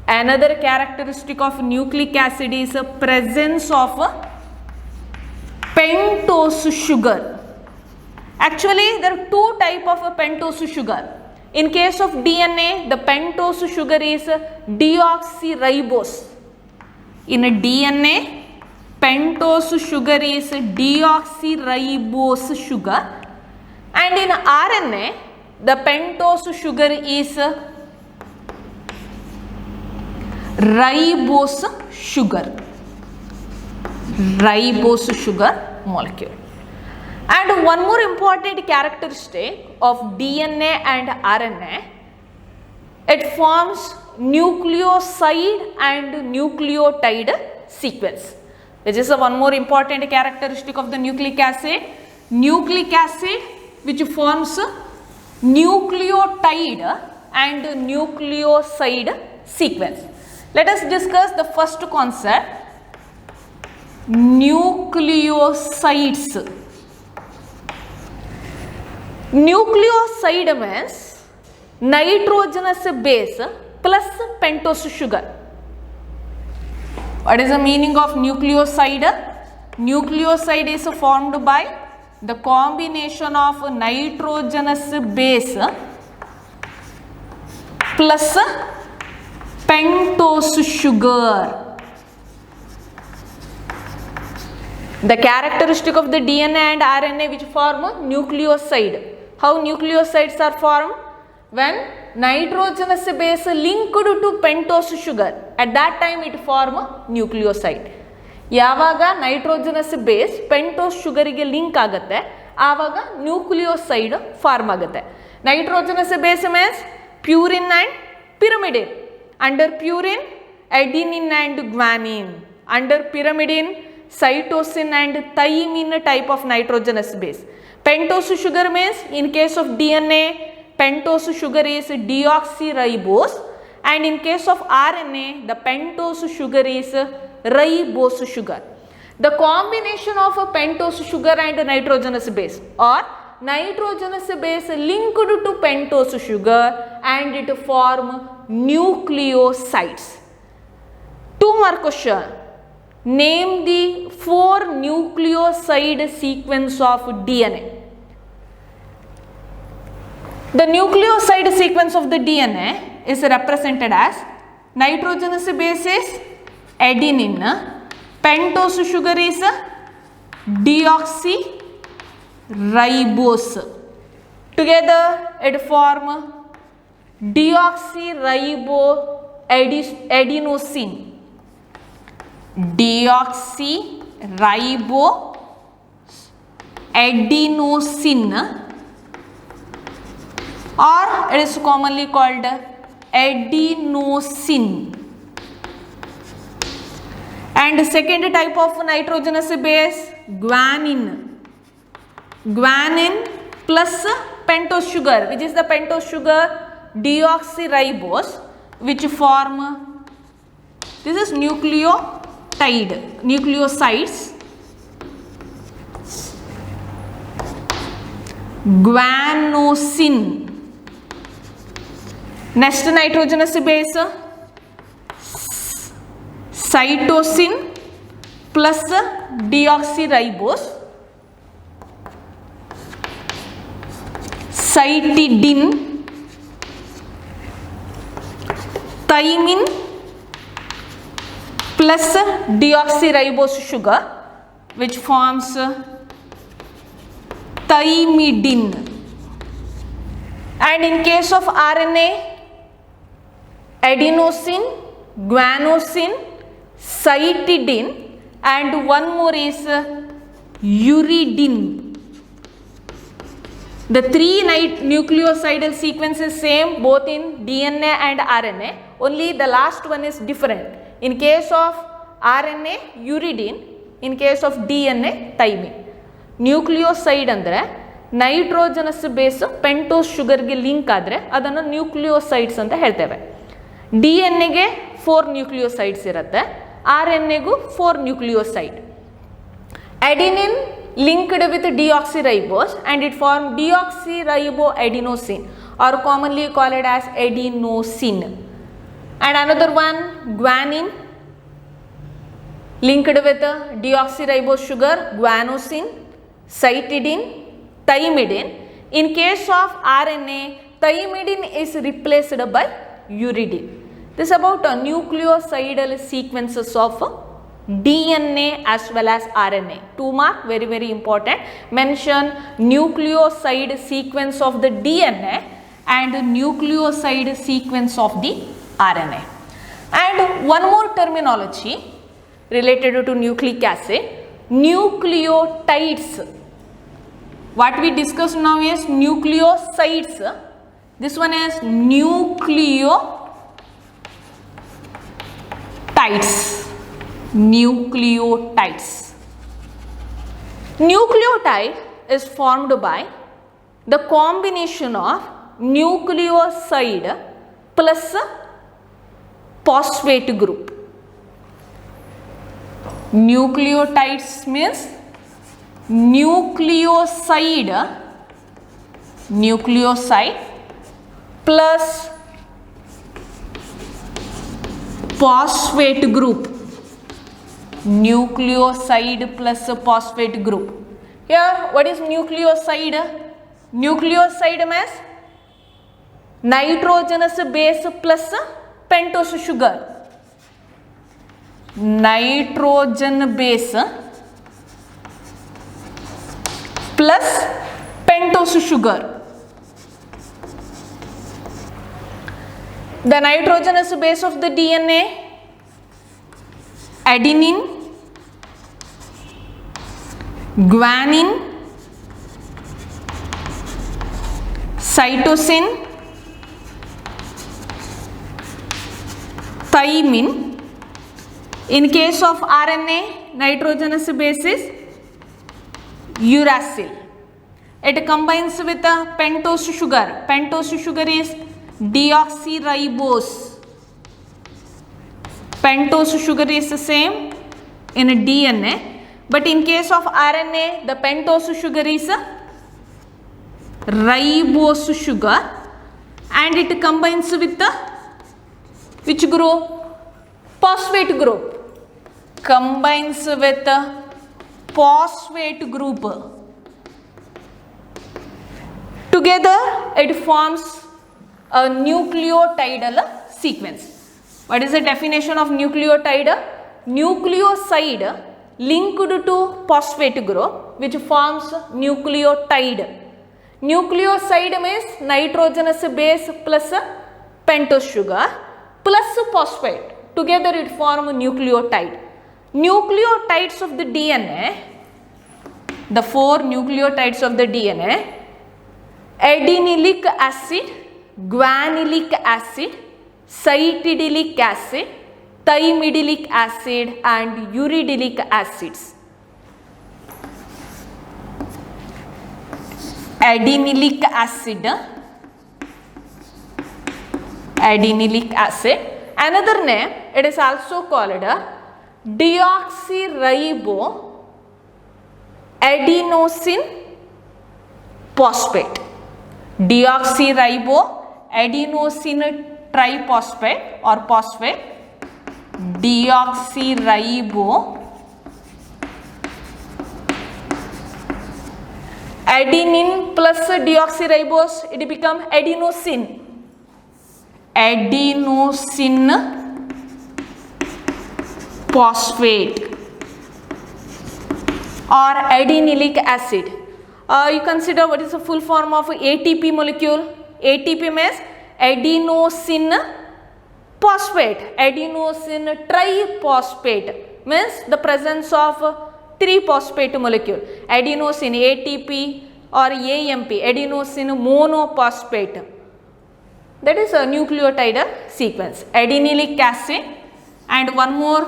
Another characteristic of nucleic acid is presence of pentose sugar. Actually, there are two types of pentose sugar. In case of DNA, the pentose sugar is deoxyribose. In a DNA, pentose sugar is deoxyribose sugar, and in RNA, the pentose sugar is ribose sugar molecule. And one more important characteristic of DNA and RNA, it forms nucleoside and nucleotide sequence, which is one more important characteristic of the nucleic acid. Nucleic acid which forms nucleotide and nucleoside sequence. Let us discuss the first concept, nucleosides. Nucleoside means nitrogenous base plus pentose sugar. What is the meaning of nucleoside? Nucleoside is formed by the combination of nitrogenous base plus pentose sugar. The characteristic of the DNA and RNA which form nucleoside. How nucleosides are formed? When nitrogenous base linked to pentose sugar, at that time it form nucleoside. ಯಾವಾಗ nitrogenous base pentose ಶುಗರಿಗೆ link ಆಗುತ್ತೆ ಆವಾಗ nucleoside form ಆಗುತ್ತೆ. Nitrogenous base means purine and pyrimidine. Under purine adenine and guanine. Under pyrimidine cytosine and thymine type of nitrogenous base. Pentose sugar means in case of DNA pentose sugar is deoxyribose, and in case of RNA the pentose sugar is ribose sugar. The combination of a pentose sugar and a nitrogenous base or nitrogenous base linked to pentose sugar and it form nucleosides. Two more question. Name the 4 nucleoside sequence of DNA. The nucleoside sequence of the DNA is represented as nitrogenous base is adenine, pentose sugar is deoxyribose. Together it form deoxyriboadenosine. Deoxyriboadenosine, or it is commonly called adenosine. And second type of nitrogenous base, guanine. Guanine plus pentose sugar, which is the pentose sugar deoxyribose, which form, this is nucleosides. Guanosine. Next nitrogenous base, cytosine plus deoxyribose, cytidine, thymine plus deoxyribose sugar, which forms thymidine. And in case of RNA, adenosine, guanosine, cytidine, and one more is uridine. The three nucleosidal sequence is same both in DNA and RNA, only the last one is different. In case of RNA uridine, in case of DNA thymine. Nucleoside ಅಂದರೆ nitrogenous base pentose ಶುಗರ್ಗೆ link ಆದರೆ ಅದನ್ನು nucleosides ಅಂತ ಹೇಳ್ತೇವೆ. D N ಎಗೆ 4 nucleosides ಇರುತ್ತೆ, R N ಎಗೂ 4 nucleoside. Adenine linked with deoxyribose and it formed deoxyriboadenosine or commonly called as adenosine. And another one, guanine, linked with deoxyribose sugar, guanosine, cytidine, thymidine. In case of RNA, thymidine is replaced by uridine. This is about nucleosidal sequences of DNA as well as RNA. 2 mark, very very important. Mention nucleoside sequence of the DNA and nucleoside sequence of the RNA. And one more terminology related to nucleic acid, nucleotides. What we discussed now is nucleosides. This one is nucleotides. Nucleotides. Nucleotide is formed by the combination of nucleoside plus phosphate group. Nucleotides means nucleoside plus phosphate group. Nucleoside plus phosphate group. Here what is nucleoside? Nucleoside means nitrogenous base plus pentose sugar. Nitrogen base plus pentose sugar. The nitrogenous base of the DNA, adenine, guanine, cytosine, thymine. In case of RNA, nitrogenous base is uracil. It combines with a pentose sugar. Pentose sugar is deoxyribose. Pentose sugar is the same in DNA, but in case of RNA, the pentose sugar is a ribose sugar and it combines with the which group? Phosphate group. Combines with the phosphate group. Together it forms a nucleotidal sequence. What is the definition of nucleotide? Nucleoside linked to phosphate group which forms nucleotide. Nucleoside means nitrogenous base plus pentose sugar plus phosphate. Together it forms nucleotide. Nucleotides of the DNA, the 4 nucleotides of the DNA, adenylic acid, guanylic acid, cytidilic acid, thymidilic acid and uridylic acids. Adenylic acid, another name, it is also called deoxyriboadenosine phosphate. Deoxyriboadenosine triphosphate or phosphate. Adenine plus deoxyribose, it become adenosine. Adenosine phosphate or adenylic acid. You consider what is the full form of ATP molecule. ATP means adenosine phosphate. Adenosine triphosphate means the presence of 3 phosphate molecule. Adenosine, ATP, or AMP, adenosine monophosphate. That is a nucleotide sequence. Adenylate acid and one more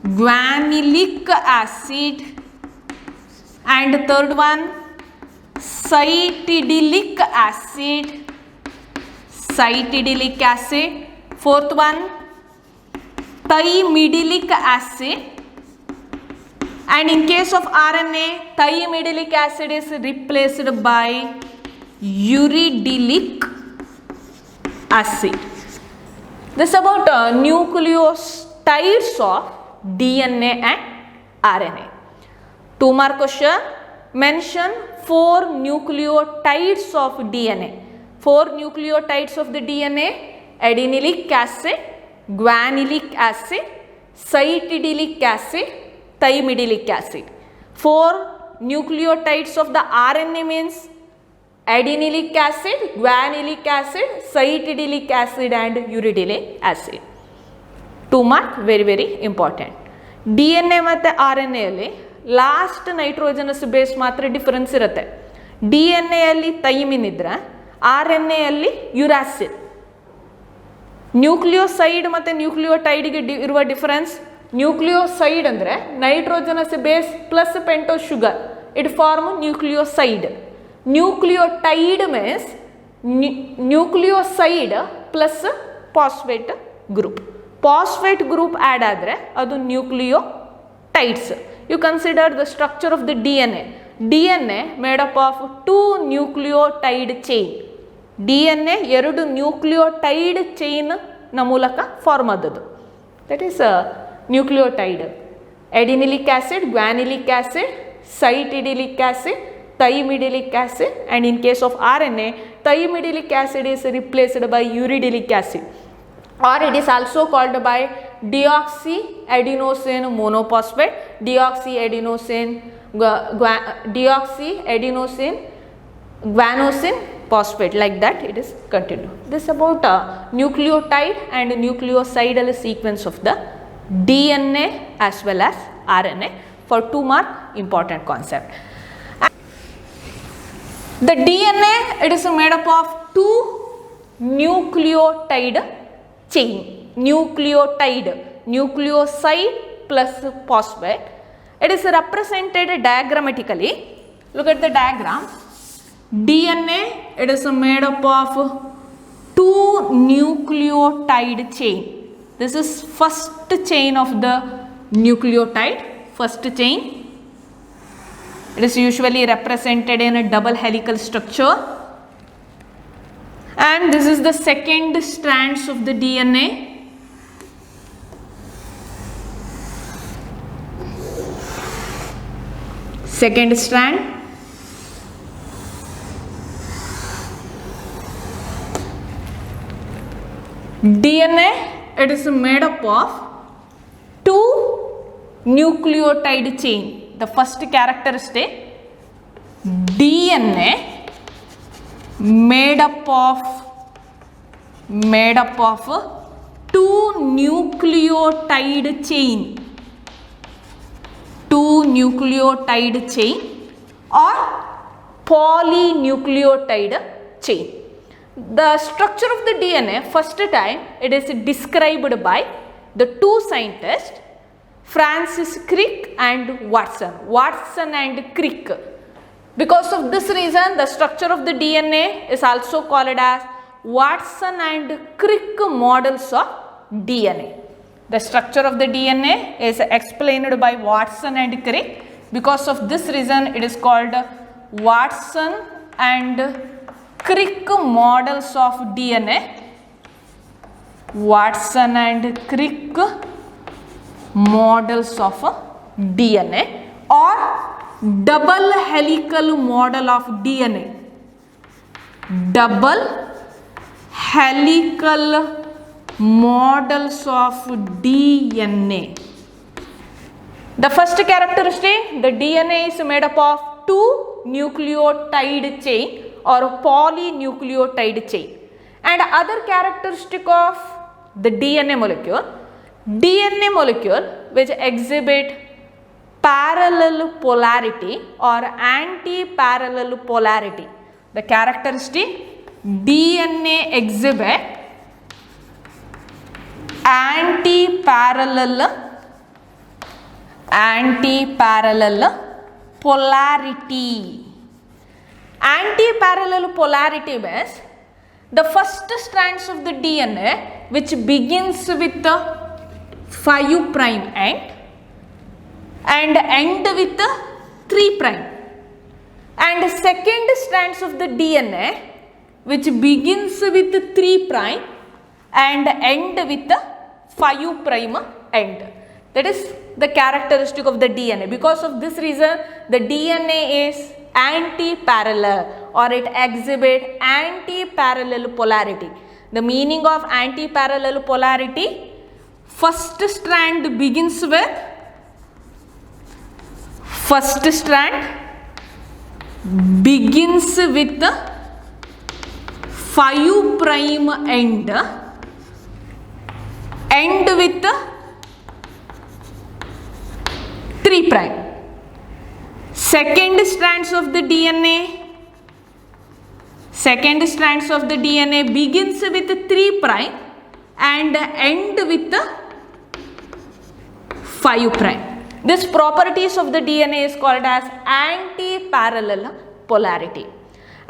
guanylic acid, and third one cytidilic acid, fourth one thymidilic acid, and in case of RNA, thymidilic acid is replaced by uridilic acid. This is about nucleotides of DNA and RNA. 2 mark question. Mention 4 nucleotides of DNA. 4 nucleotides of the DNA: adenylic acid, guanylic acid, cytidilic acid, thymidilic acid. 4 nucleotides of the RNA means adenylic acid, guanylic acid, cytidilic acid and uridilic acid. 2 mark, very very important. DNA ಮತ್ತು RNA ಅಲ್ಲಿ last nitrogenous base ಮಾತ್ರ difference ಇರುತ್ತೆ. DNA ಅಲ್ಲಿ thymine ಇದ್ರೆ RNA ಅಲ್ಲಿ uracil. Nucleoside ಮತ್ತು ನ್ಯೂಕ್ಲಿಯೋಟೈಡ್ಗೆ ಇರುವ ಡಿಫರೆನ್ಸ್: ನ್ಯೂಕ್ಲಿಯೋಸೈಡ್ ಅಂದರೆ nitrogenous base plus pentose sugar, it form nucleoside. Nucleotide means nucleoside plus phosphate group. Phosphate group add ಆದರೆ ಅದು nucleotides. You consider the structure of the DNA. DNA made up of 2 nucleotide chain. DNA 2 nucleotide chain ನ ಮೂಲಕ form ಆದದ್ದು. That is a nucleotide. Adenylic acid, guanylic acid, cytidilic acid, thymidilic acid, and in case of RNA, thymidilic acid is replaced by uridilic acid, or it is also called by deoxyadenosine monophosphate, deoxyadenosine guanosine phosphate, like that it is continued. This is about nucleotide and nucleosidal sequence of the DNA as well as RNA for 2 mark important concept. The DNA, it is made up of 2 nucleotide chain. Nucleoside plus phosphate. It is represented diagrammatically. Look at the diagram. DNA, it is made up of 2 nucleotide chain. This is first chain of the nucleotide. First chain. It is usually represented in a double helical structure. And this is the second strands of the DNA. Second strand. DNA, it is made up of 2 nucleotide chain. The first characteristic, DNA made up of 2 nucleotide chain. 2 nucleotide chain or polynucleotide chain. The structure of the DNA, first time it is described by the 2 scientists, Francis Crick and Watson and Crick. Because of this reason, the structure of the DNA is also called as Watson and Crick models of DNA. The structure of the DNA is explained by Watson and Crick. Because of this reason, it is called Watson and Crick models of DNA. Watson and Crick models of DNA or double helical model of DNA. Double helical models of DNA. The first characteristic, the DNA is made up of 2 nucleotide chain or polynucleotide chain. And other characteristic of the DNA molecule which exhibit parallel polarity or anti-parallel polarity. The characteristic DNA exhibit anti-parallel polarity. Anti-parallel polarity means the first strands of the DNA which begins with the 5' end and end with the 3', and second strands of the DNA which begins with the 3' and end with the 5' end. That is the characteristic of the DNA. Because of this reason, the DNA is anti-parallel or it exhibits anti-parallel polarity. The meaning of anti-parallel polarity: first strand begins with 5' end, end with 3'. Second strands of the DNA begins with 3' and end with 5'. This properties of the DNA is called as anti-parallel polarity.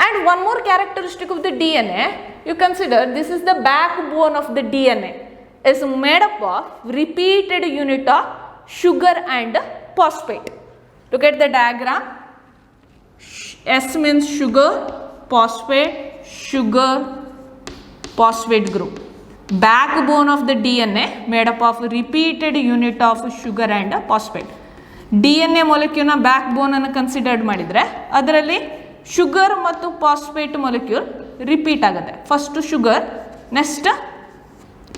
And one more characteristic of the DNA, you consider this is the backbone of the DNA, is made up of repeated unit of sugar and phosphate. Look at the diagram. S means sugar, phosphate group. Backbone of the DNA made up of repeated unit of sugar and phosphate. DNA molecule na backbone ಅನ್ನು consider ಮಾಡಿದ್ರೆ ಅದರಲ್ಲಿ sugar ಮತ್ತು phosphate molecule repeat ಆಗುತ್ತೆ. First sugar, next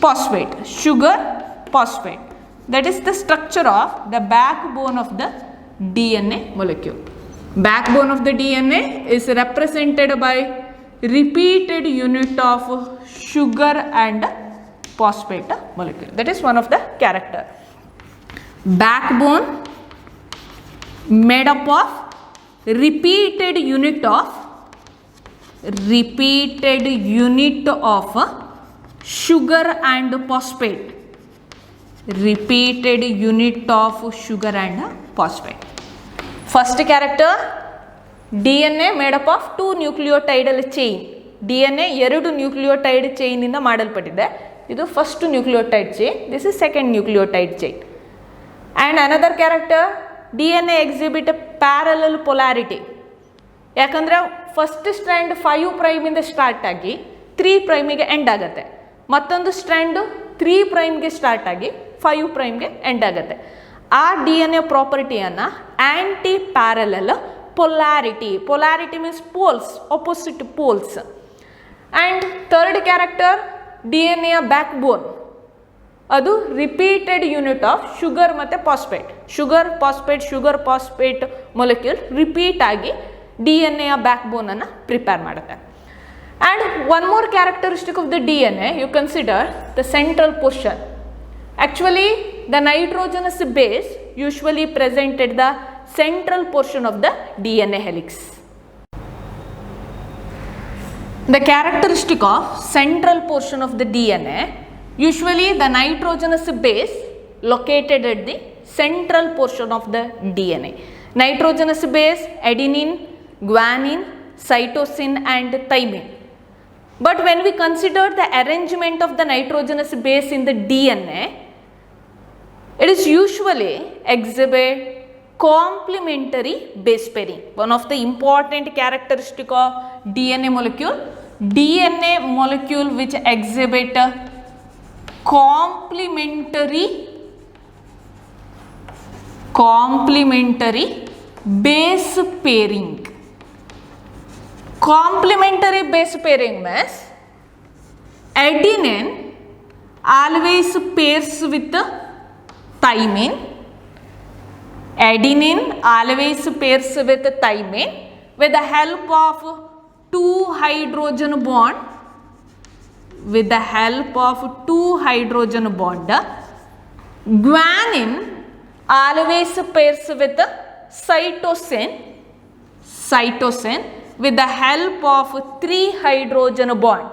phosphate, sugar phosphate. That is the structure of the backbone of the DNA molecule. Backbone of the DNA is represented by repeated unit of sugar and phosphate molecule. That is one of the character. Backbone made up of repeated unit of sugar and phosphate. Repeated unit of sugar and phosphate. First character, DNA made up of 2 nucleotidal chain. DNA 2 nucleotide chain ಇಂದ ಮಾಡಲ್ಪಟ್ಟಿದೆ. ಇದು first nucleotide chain, this is second nucleotide chain. And another character, DNA exhibit parallel polarity. ಯಾಕಂದ್ರೆ first strand 5' ಇಂದ start ಆಗಿ 3' ಗೆ end ಆಗುತ್ತೆ. ಮತ್ತೊಂದು strand 3' ಗೆ ಸ್ಟಾರ್ಟ್ ಆಗಿ 5' ಗೆ ಎಂಡ್ ಆಗುತ್ತೆ. ಆ DNA ಪ್ರಾಪರ್ಟಿಯನ್ನು antiparallel polarity. Polarity means poles, opposite poles. And third character, DNA backbone. ಅದು ರಿಪೀಟೆಡ್ ಯೂನಿಟ್ ಆಫ್ ಶುಗರ್ ಮತ್ತು phosphate. Sugar phosphate molecule repeat ಆಗಿ DNA ಬ್ಯಾಕ್ಬೋನನ್ನು ಪ್ರಿಪೇರ್ ಮಾಡುತ್ತೆ. And one more characteristic of the DNA, you consider the central portion. Actually, the nitrogenous base usually present at the central portion of the DNA helix. The characteristic of central portion of the DNA, usually the nitrogenous base located at the central portion of the DNA. Nitrogenous base, adenine, guanine, cytosine and thymine. But when we consider the arrangement of the nitrogenous base in the DNA, it is usually exhibit complementary base pairing. One of the important characteristic of DNA molecule which exhibit complementary base pairing. Complementary base pairing means adenine always pairs with thymine. Adenine always pairs with thymine with the help of 2 hydrogen bond. With the help of 2 hydrogen bond, guanine always pairs with cytosine with the help of 3 hydrogen bond.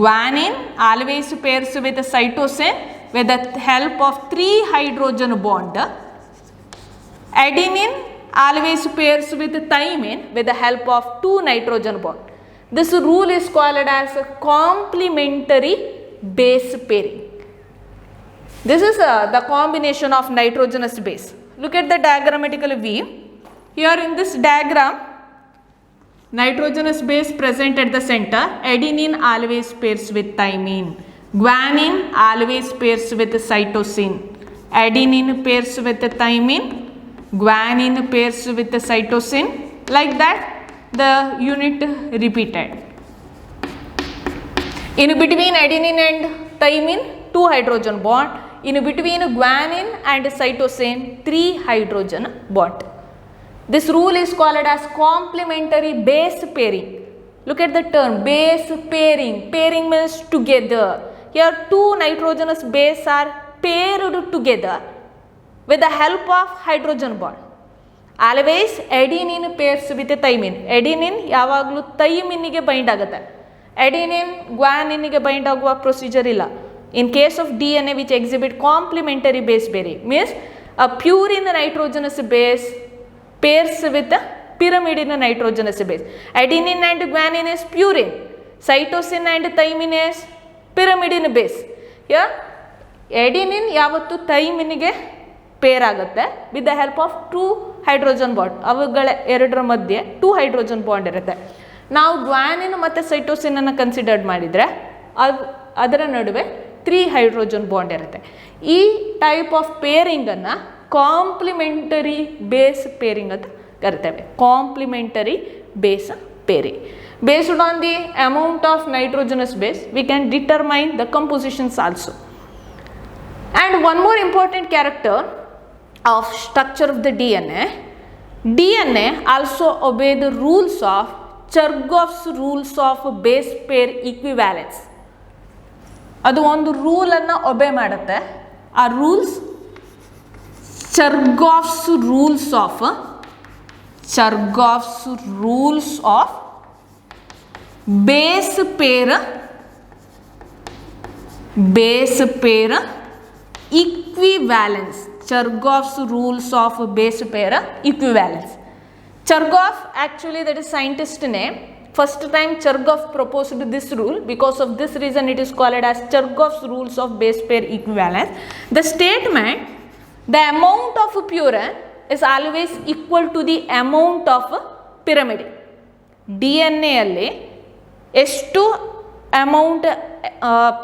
Guanine always pairs with cytosine with the help of 3 hydrogen bond. Adenine always pairs with thymine with the help of 2 nitrogen bond. This rule is called as complementary base pairing. This is the combination of nitrogenous base. Look at the diagrammatical view. Here in this diagram, nitrogenous base present at the center. Adenine always pairs with thymine. Guanine always pairs with cytosine. Adenine pairs with thymine. Guanine pairs with cytosine. Like that, the unit repeated. In between adenine and thymine, 2 hydrogen bond. In between guanine and cytosine, 3 hydrogen bond. This rule is called as complementary base pairing. Look at the term base pairing. Pairing means together. Here 2 nitrogenous bases are paired together with the help of hydrogen bond. Always adenine pairs with thymine. Adenine ಯಾವಾಗಲೂ thymine ಗೆ bind ಆಗುತ್ತೆ. Adenine guanine ಗೆ bind ಆಗುವ procedure ಇಲ್ಲ. In case of DNA which exhibit complementary base pairing means a purine nitrogenous base pairs with a pyrimidine nitrogenous base. Adenine and guanine is purine. Cytosine and thymine is pyrimidine base. Here adenine ಯಾವತ್ತು thymine ಗೆ peer ಆಗುತ್ತೆ with the help of 2 hydrogen bond. ಅವುಗಳ ಎರಡರ ಮಧ್ಯೆ 2 hydrogen bond ಇರುತ್ತೆ. ನಾವು guanine ಮತ್ತು cytosine ಅನ್ನು ಕನ್ಸಿಡರ್ ಮಾಡಿದರೆ ಅದರ ನಡುವೆ 3 ಹೈಡ್ರೋಜನ್ ಬಾಂಡ್ ಇರುತ್ತೆ. ಈ ಟೈಪ್ ಆಫ್ ಪೇರಿಂಗನ್ನು ಕಾಂಪ್ಲಿಮೆಂಟರಿ ಬೇಸ್ ಪೇರಿಂಗ್ ಅಂತ ಕರಿತೇವೆ. Complementary base pairing. Based on the amount of nitrogenous base, we can determine the compositions also. And one more important character of structure of the DNA also obey the rules of Chergov's rules of base pair equivalence. ಅದು ಒಂದು rule ಅನ್ನು ಒಬೆ ಮಾಡುತ್ತೆ. ಆ rules Chergov's rules of base pair equivalence. Chergov's rules of base pair equivalence. Chergov, actually that is scientist name. First time Chergov proposed this rule. Because of this reason it is called as Chergov's rules of base pair equivalence. The statement, the amount of purine is always equal to the amount of pyrimidine. DNA ಅಲ್ಲಿ ಎಷ್ಟು amount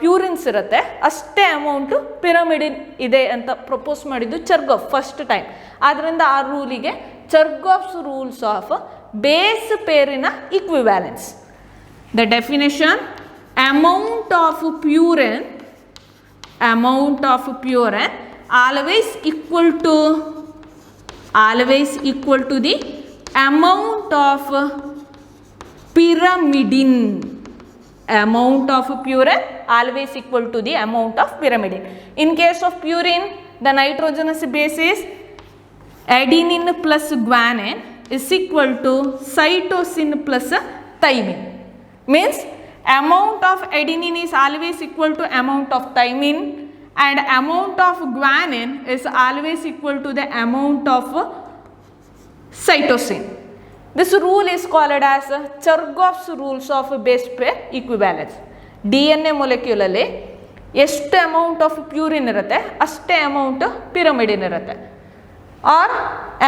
ಪ್ಯೂರಿನ್ಸ್ ಇರುತ್ತೆ ಅಷ್ಟೇ amount ಪಿರಮಿಡಿನ್ ಇದೆ ಅಂತ propose ಮಾಡಿದ್ದು ಚರ್ಗೋಫ್ first time. ಆದ್ದರಿಂದ ಆ ರೂಲಿಗೆ ಚರ್ಗೋಫ್ಸ್ ರೂಲ್ಸ್ ಆಫ್ ಬೇಸ್ ಪೇರಿನ equivalence. The definition, amount of purine always equal to the amount of pyrimidine. Amount of purine always equal to the amount of pyrimidine. In case of purine, the nitrogenous base is adenine plus guanine is equal to cytosine plus thymine. Means amount of adenine is always equal to amount of thymine and amount of guanine is always equal to the amount of cytosine. This rule is called as Chergov's rules of base pair equivalence. DNA molecule ಅಲ್ಲಿ ಎಷ್ಟು amount of purine ಇರುತ್ತೆ ಅಷ್ಟೇ amount pyrimidine ಇರುತ್ತೆ. Or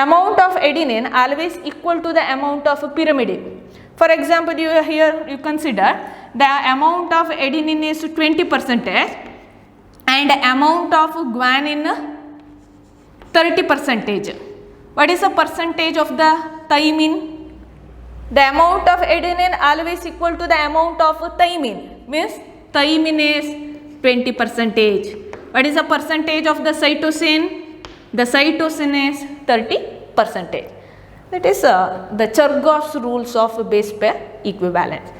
amount of adenine always equal to the amount of pyrimidine. For example, you consider the amount of adenine is 20% and amount of guanine 30%. What is the percentage of the thymine? The amount of adenine always equal to the amount of thymine. Means thymine is 20%. What is the percentage of the cytosine? The cytosine is 30%. That is the Chergov's rules of base pair equivalence.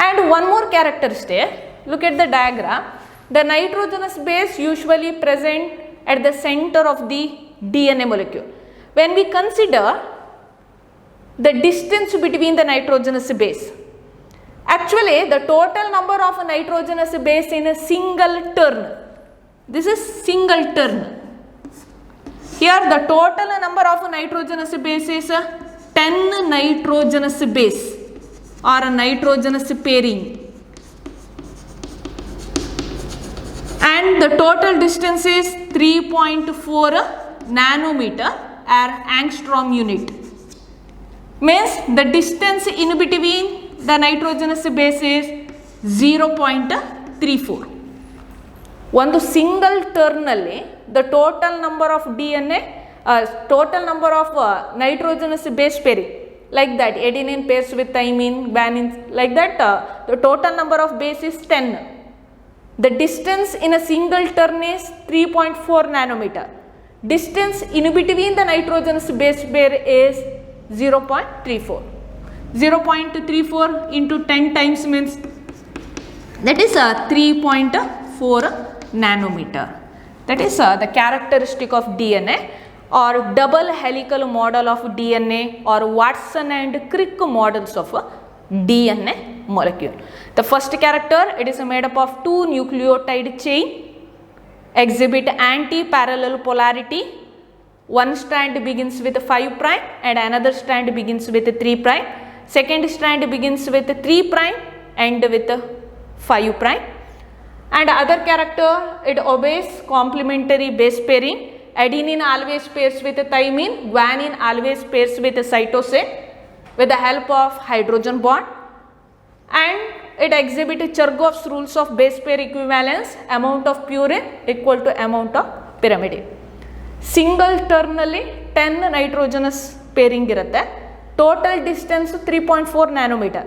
And one more characteristic. Look at the diagram. The nitrogenous base usually present at the center of the DNA molecule. When we consider the distance between the nitrogenous base, actually the total number of nitrogenous base in a single turn, this is single turn. Here the total number of nitrogenous base is 10 nitrogenous base or a nitrogenous pairing, and the total distance is 3.4 nanometer or angstrom unit. Means the distance in between the nitrogenous base is 0.34. One single turn alli the total number of DNA, total number of nitrogenous base pairing, like that adenine pairs with thymine, guanine, like that the total number of base is 10. The distance in a single turn is 3.4 nanometer. Distance in between the nitrogenous base pair is 0.34. 0.34 into 10 times means that is 3.4 nanometer. That is the characteristic of DNA or double helical model of DNA or Watson and Crick models of DNA molecule. The first character, it is made up of two nucleotide chain, exhibit anti-parallel polarity. One strand begins with 5 prime and another strand begins with 3 prime. Second strand begins with 3 prime and with 5 prime. And other character, it obeys complementary base pairing. Adenine always pairs with thymine, guanine always pairs with cytosine with the help of hydrogen bond, and it exhibits Chergov's rules of base pair equivalence, amount of purine equal to amount of pyrimidine. Single turn alli 10 nitrogenous pairing irutte. Total distance 3.4 nanometer.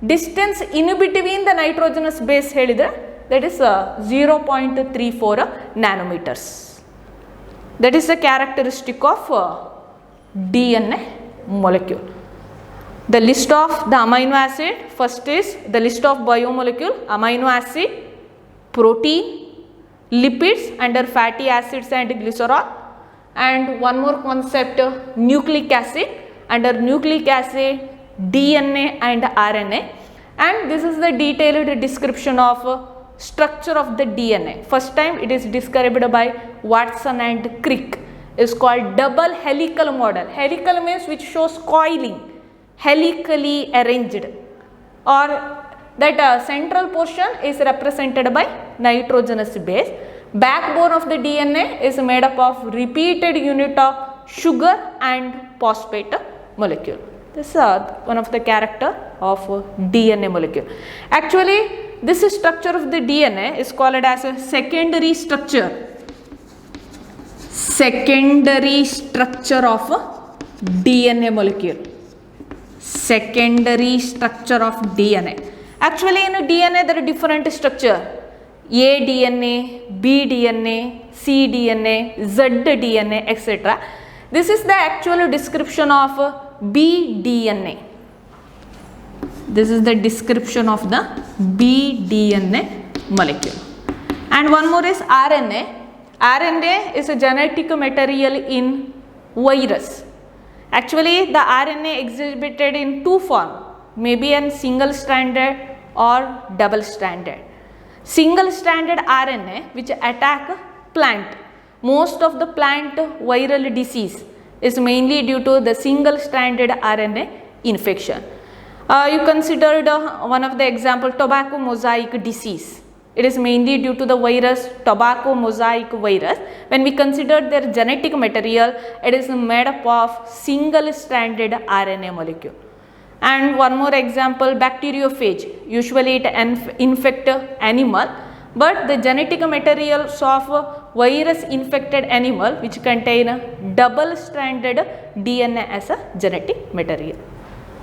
Distance in between the nitrogenous base helidre, that is 0.34 nanometers. That is the characteristic of DNA molecule. The list of the amino acid, first is the list of biomolecule, amino acid, protein, lipids under fatty acids and glycerol, and one more concept, nucleic acid, under nucleic acid, DNA and RNA, and this is the detailed description of structure of the DNA. First time it is described by Watson and Crick. Is called double helical model. Helical means which shows coiling, helically arranged, or that central portion is represented by nitrogenous base. Backbone of the DNA is made up of repeated unit of sugar and phosphate molecule. This is one of the character of DNA molecule. Actually, this structure of the DNA is called as a secondary structure. Secondary structure of DNA molecule. Secondary structure of DNA. Actually, in DNA there are different structure. A DNA, B DNA, C DNA, Z DNA, etc. This is the actual description of B DNA. This is the description of the B DNA molecule. And one more is RNA. RNA is a genetic material in virus. Actually, the RNA exhibited in two forms, maybe in single stranded or double stranded. Single stranded RNA which attack plant. Most of the plant viral disease is mainly due to the single stranded RNA infection. You considered one of the example, tobacco mosaic disease. It is mainly due to the virus tobacco mosaic virus. When we consider their genetic material, it is made up of single stranded RNA molecule. And one more example, bacteriophage. Usually it infect animal, but the genetic materials of virus infected animal which contain double stranded DNA as a genetic material.